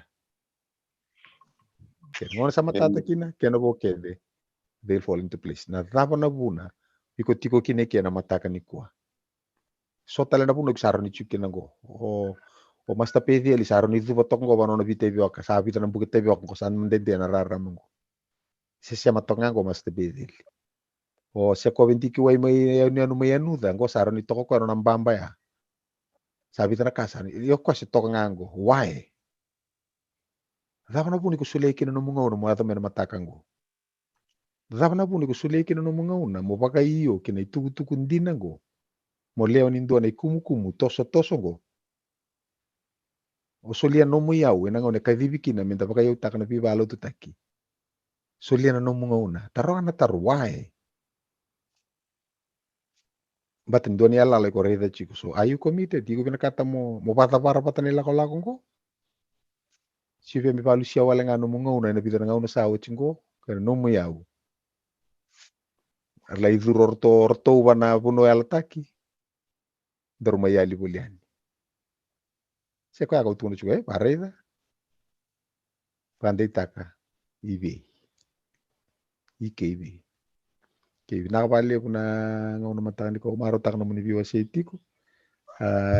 Ngona sama tata kina kena bo kede. They'll fall into place. Na dava na buna iko tiko kine kena mataka ni kwa. So tala na buno ksaro ni chikina go. O masta pedi ali saro ni duva tongo bano na vite vioka. Sabi ta na bukite vioka ko san mendente na raramango. Sesya matonga go masta pedi. O se ko venti ki wai mai anu mai anu da go saro ni toko ko na mbamba ya. Sabi ta na kasa ni yo ko se toka ngango. Why? Dava na buno ko sule kina no mungo no mo ata mena matakango. Dava puni ko sule kina no mga una mo baka iyo kina ituku ndina go. Mo leo ni ndua na kumu toso go. O solia no mo yau ena ngone kadhibi kina minta baka yau takana pi balo tutaki. Solia na no mga una taro ana tarwae. Batin dua ni ala le ko reda chiku so are you committed? Digo bina kata mo bata para pata nila ko lakong ko. Si mi palu sia wala nga no mga una na bidara nga una sa chingo kana no mo yau. Arla idhur orto wana puno alataki. Dorma yali buliani. Se kwa ka utunu chue pareda. Pandai taka ibe. Ike nakapali puna ngona matani ko maro tak na muni Veiwasei tiko.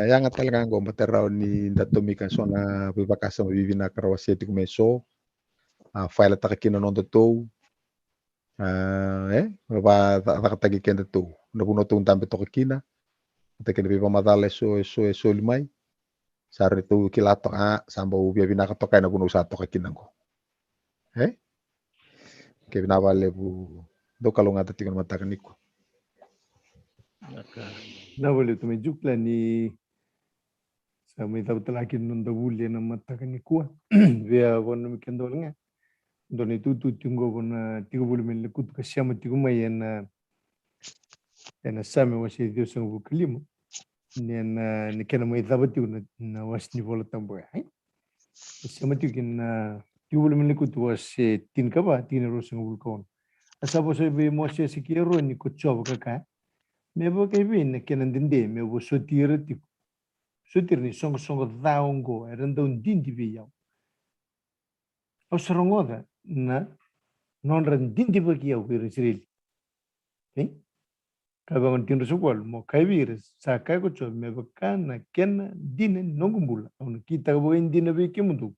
Yang talaga ngo materaw ni datomikan so na vaka-Sigatabu vivi na Veiwasei tiko meso. File takakina non to. Ba takatagi kenda to. Na puno to tambe to kina. Takene viva madale so limai. Sari to kilato samba ubia binaka to kay na puno sa to kakina ko. Ke binawale bu do kalunga tatikan matakan niko. Na boleh tu mejukla ni sama itu telakin nunda bulle na matakan niko. Via wana mikendo nga. Doni tu tunggu wana 30 menit kut kasyama tigumay na sama wasi Dios ang buklimo. Ni kena mai dabati na wasni bola tamboy. Sama tikin na 30 menit kut was tin kaba tin rosang bulkon. Asabo sa be mo siya sikiro ni kutsob kaka. Mebo kay bin na kinandinde mebo sotir ni song daongo erando dindi biyaw. O sorongoda na non ran dindi bagiyaw pero Israel. Kabangon tin rosugol mo kay bir sa kay kutsob mebo kana ken din nongumbula. On kita ko din na bikimundo.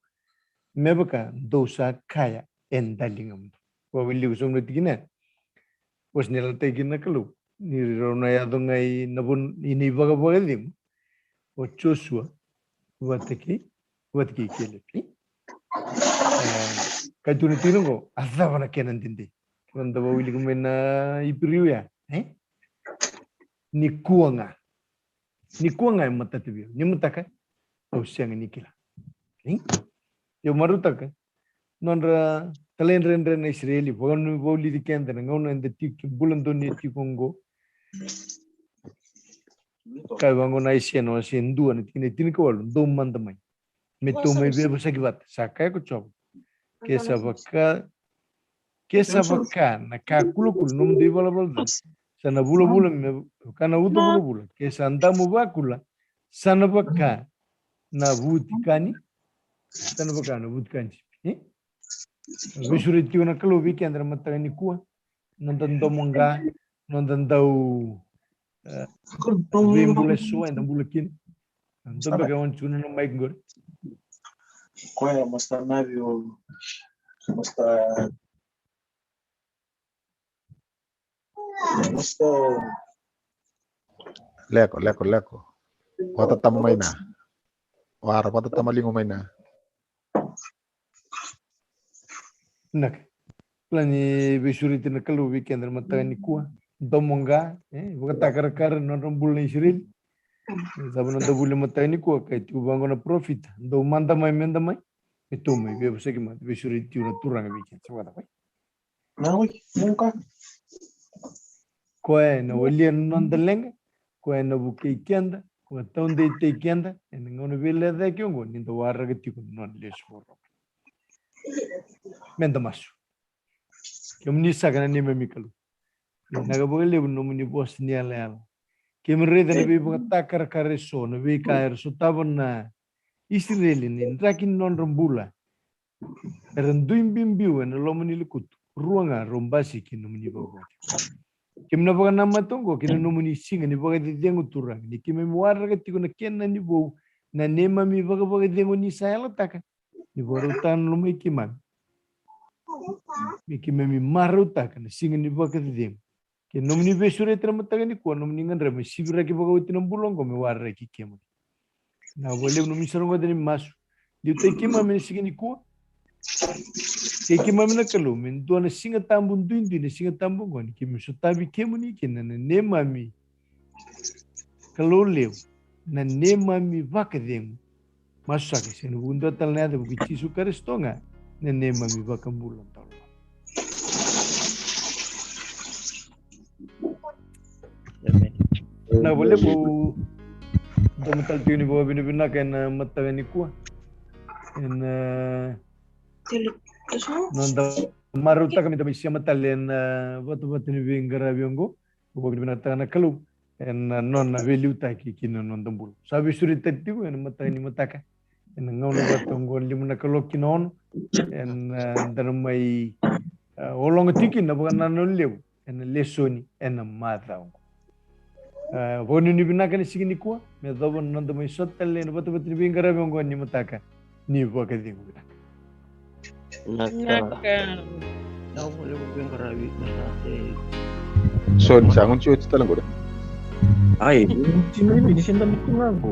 Mebo ka dosa kaya endalingam. Wa wili usong natigina. Was nila tayo na kalu. Niro na yadong ay nabun inibaga din. O Joshua wataki kilipi. Kaya tunitino ko, asaba na kenan dindi. Kaya daw wili ko may na ipiriw ya. Ni kuwa nga yung matatibiyo. Ni mataka, o siyang inikila. Yung marutaka, nonra talen na Israeli, wagan wali di kenda na ngauna in the tik bulan do ni tikongo. Kaya wango na isya no si Hindu na tinitin ko walo do mandamay. Mito may Veiwasei sakay ko chob. Kesa baka nakakulukul num di balabal. Sana bula me kana uto bula. Kesa andamu bakula sana baka na butikani. Sana baka na butikani. Visurit yung nakalubi kaya andra matagan ni kuwa. Nandang monga, nandang daw vimbula so and bulakin. Nandang bagawan chuna ng mic gor. Kaya basta navyo basta Leko. Wata tamay na. Wara wata tamalingo may na. Nak. Plani visurit na kalubi kaya andra matagan ni kuwa. Domonga, bukan takar non bulan Israel. Sabi nang dabuli matagan ni kuwa kaya tiubang na profit. Do mandamay. Ito may Veiwasei mat visurit yung naturang bikin. Sabi ko nawi nunca Kuya na walian nondalenga. Kuya na bukai kianda. Kuya taon de te kianda. En ngono vile de kiongo nindo warra getiko non lesforo. Menda masu. Kemnisa kana ni memikalu. Nagabole no muni bos ni ala. Kemrede na bibo takar kareso na bi kaer so tabon na Israeli ni rakin non rombula. Erenduim bimbiu na lomuni likut. Ruanga rombasi kinu muni bago. Kimna baga nama tongo kina nomuni singa ni baga de dengo turang ni kimi muara getiko na kena ni bo na nema mi baga dengo ni sayala taka. Ni barutan lumai kiman. Mi kimi mi marutaka na singa ni baga de dengo. Ke nomni besure tramataga ni ko nomni nganra me sibira ki baga utinam bulong ko me warra ki kemo. Na wale nomni saronga de masu. Liu te kima me sigi ni ko. Kiki mamina kalu mendo na singa tambun duindu na singa tambun goni kimi sutabi kemuni kina na ne mami kalau leu na ne mami vaka-Sigatabu masake senu bunda talnada bukici sukarestonga na ne mami vaka-Sigatabu talo. Na boleh bu tomatal tiuni bawa bina kena matagani kuah en nonda maruta kami tabi siya matalen batu-batu ni bingara biongo bawa bina tagana kalu en non na value taki kina nonda bulu sabi suri tatiku en matagani mataka en ngauna batongo limuna kalok kinon en danamai olong tikin na bukan nanon lew en lesoni en madao Boni ni bina kan sigini kuah me dobon nonda mai sotale na batu-batu ni bingara biongo ni mataka ni vaka-Sigatabu bina. Naka. Ako boleh mungkin karawi So, sangon siya ito talang ko. Ay, sino yung binisin damit ko nga ako.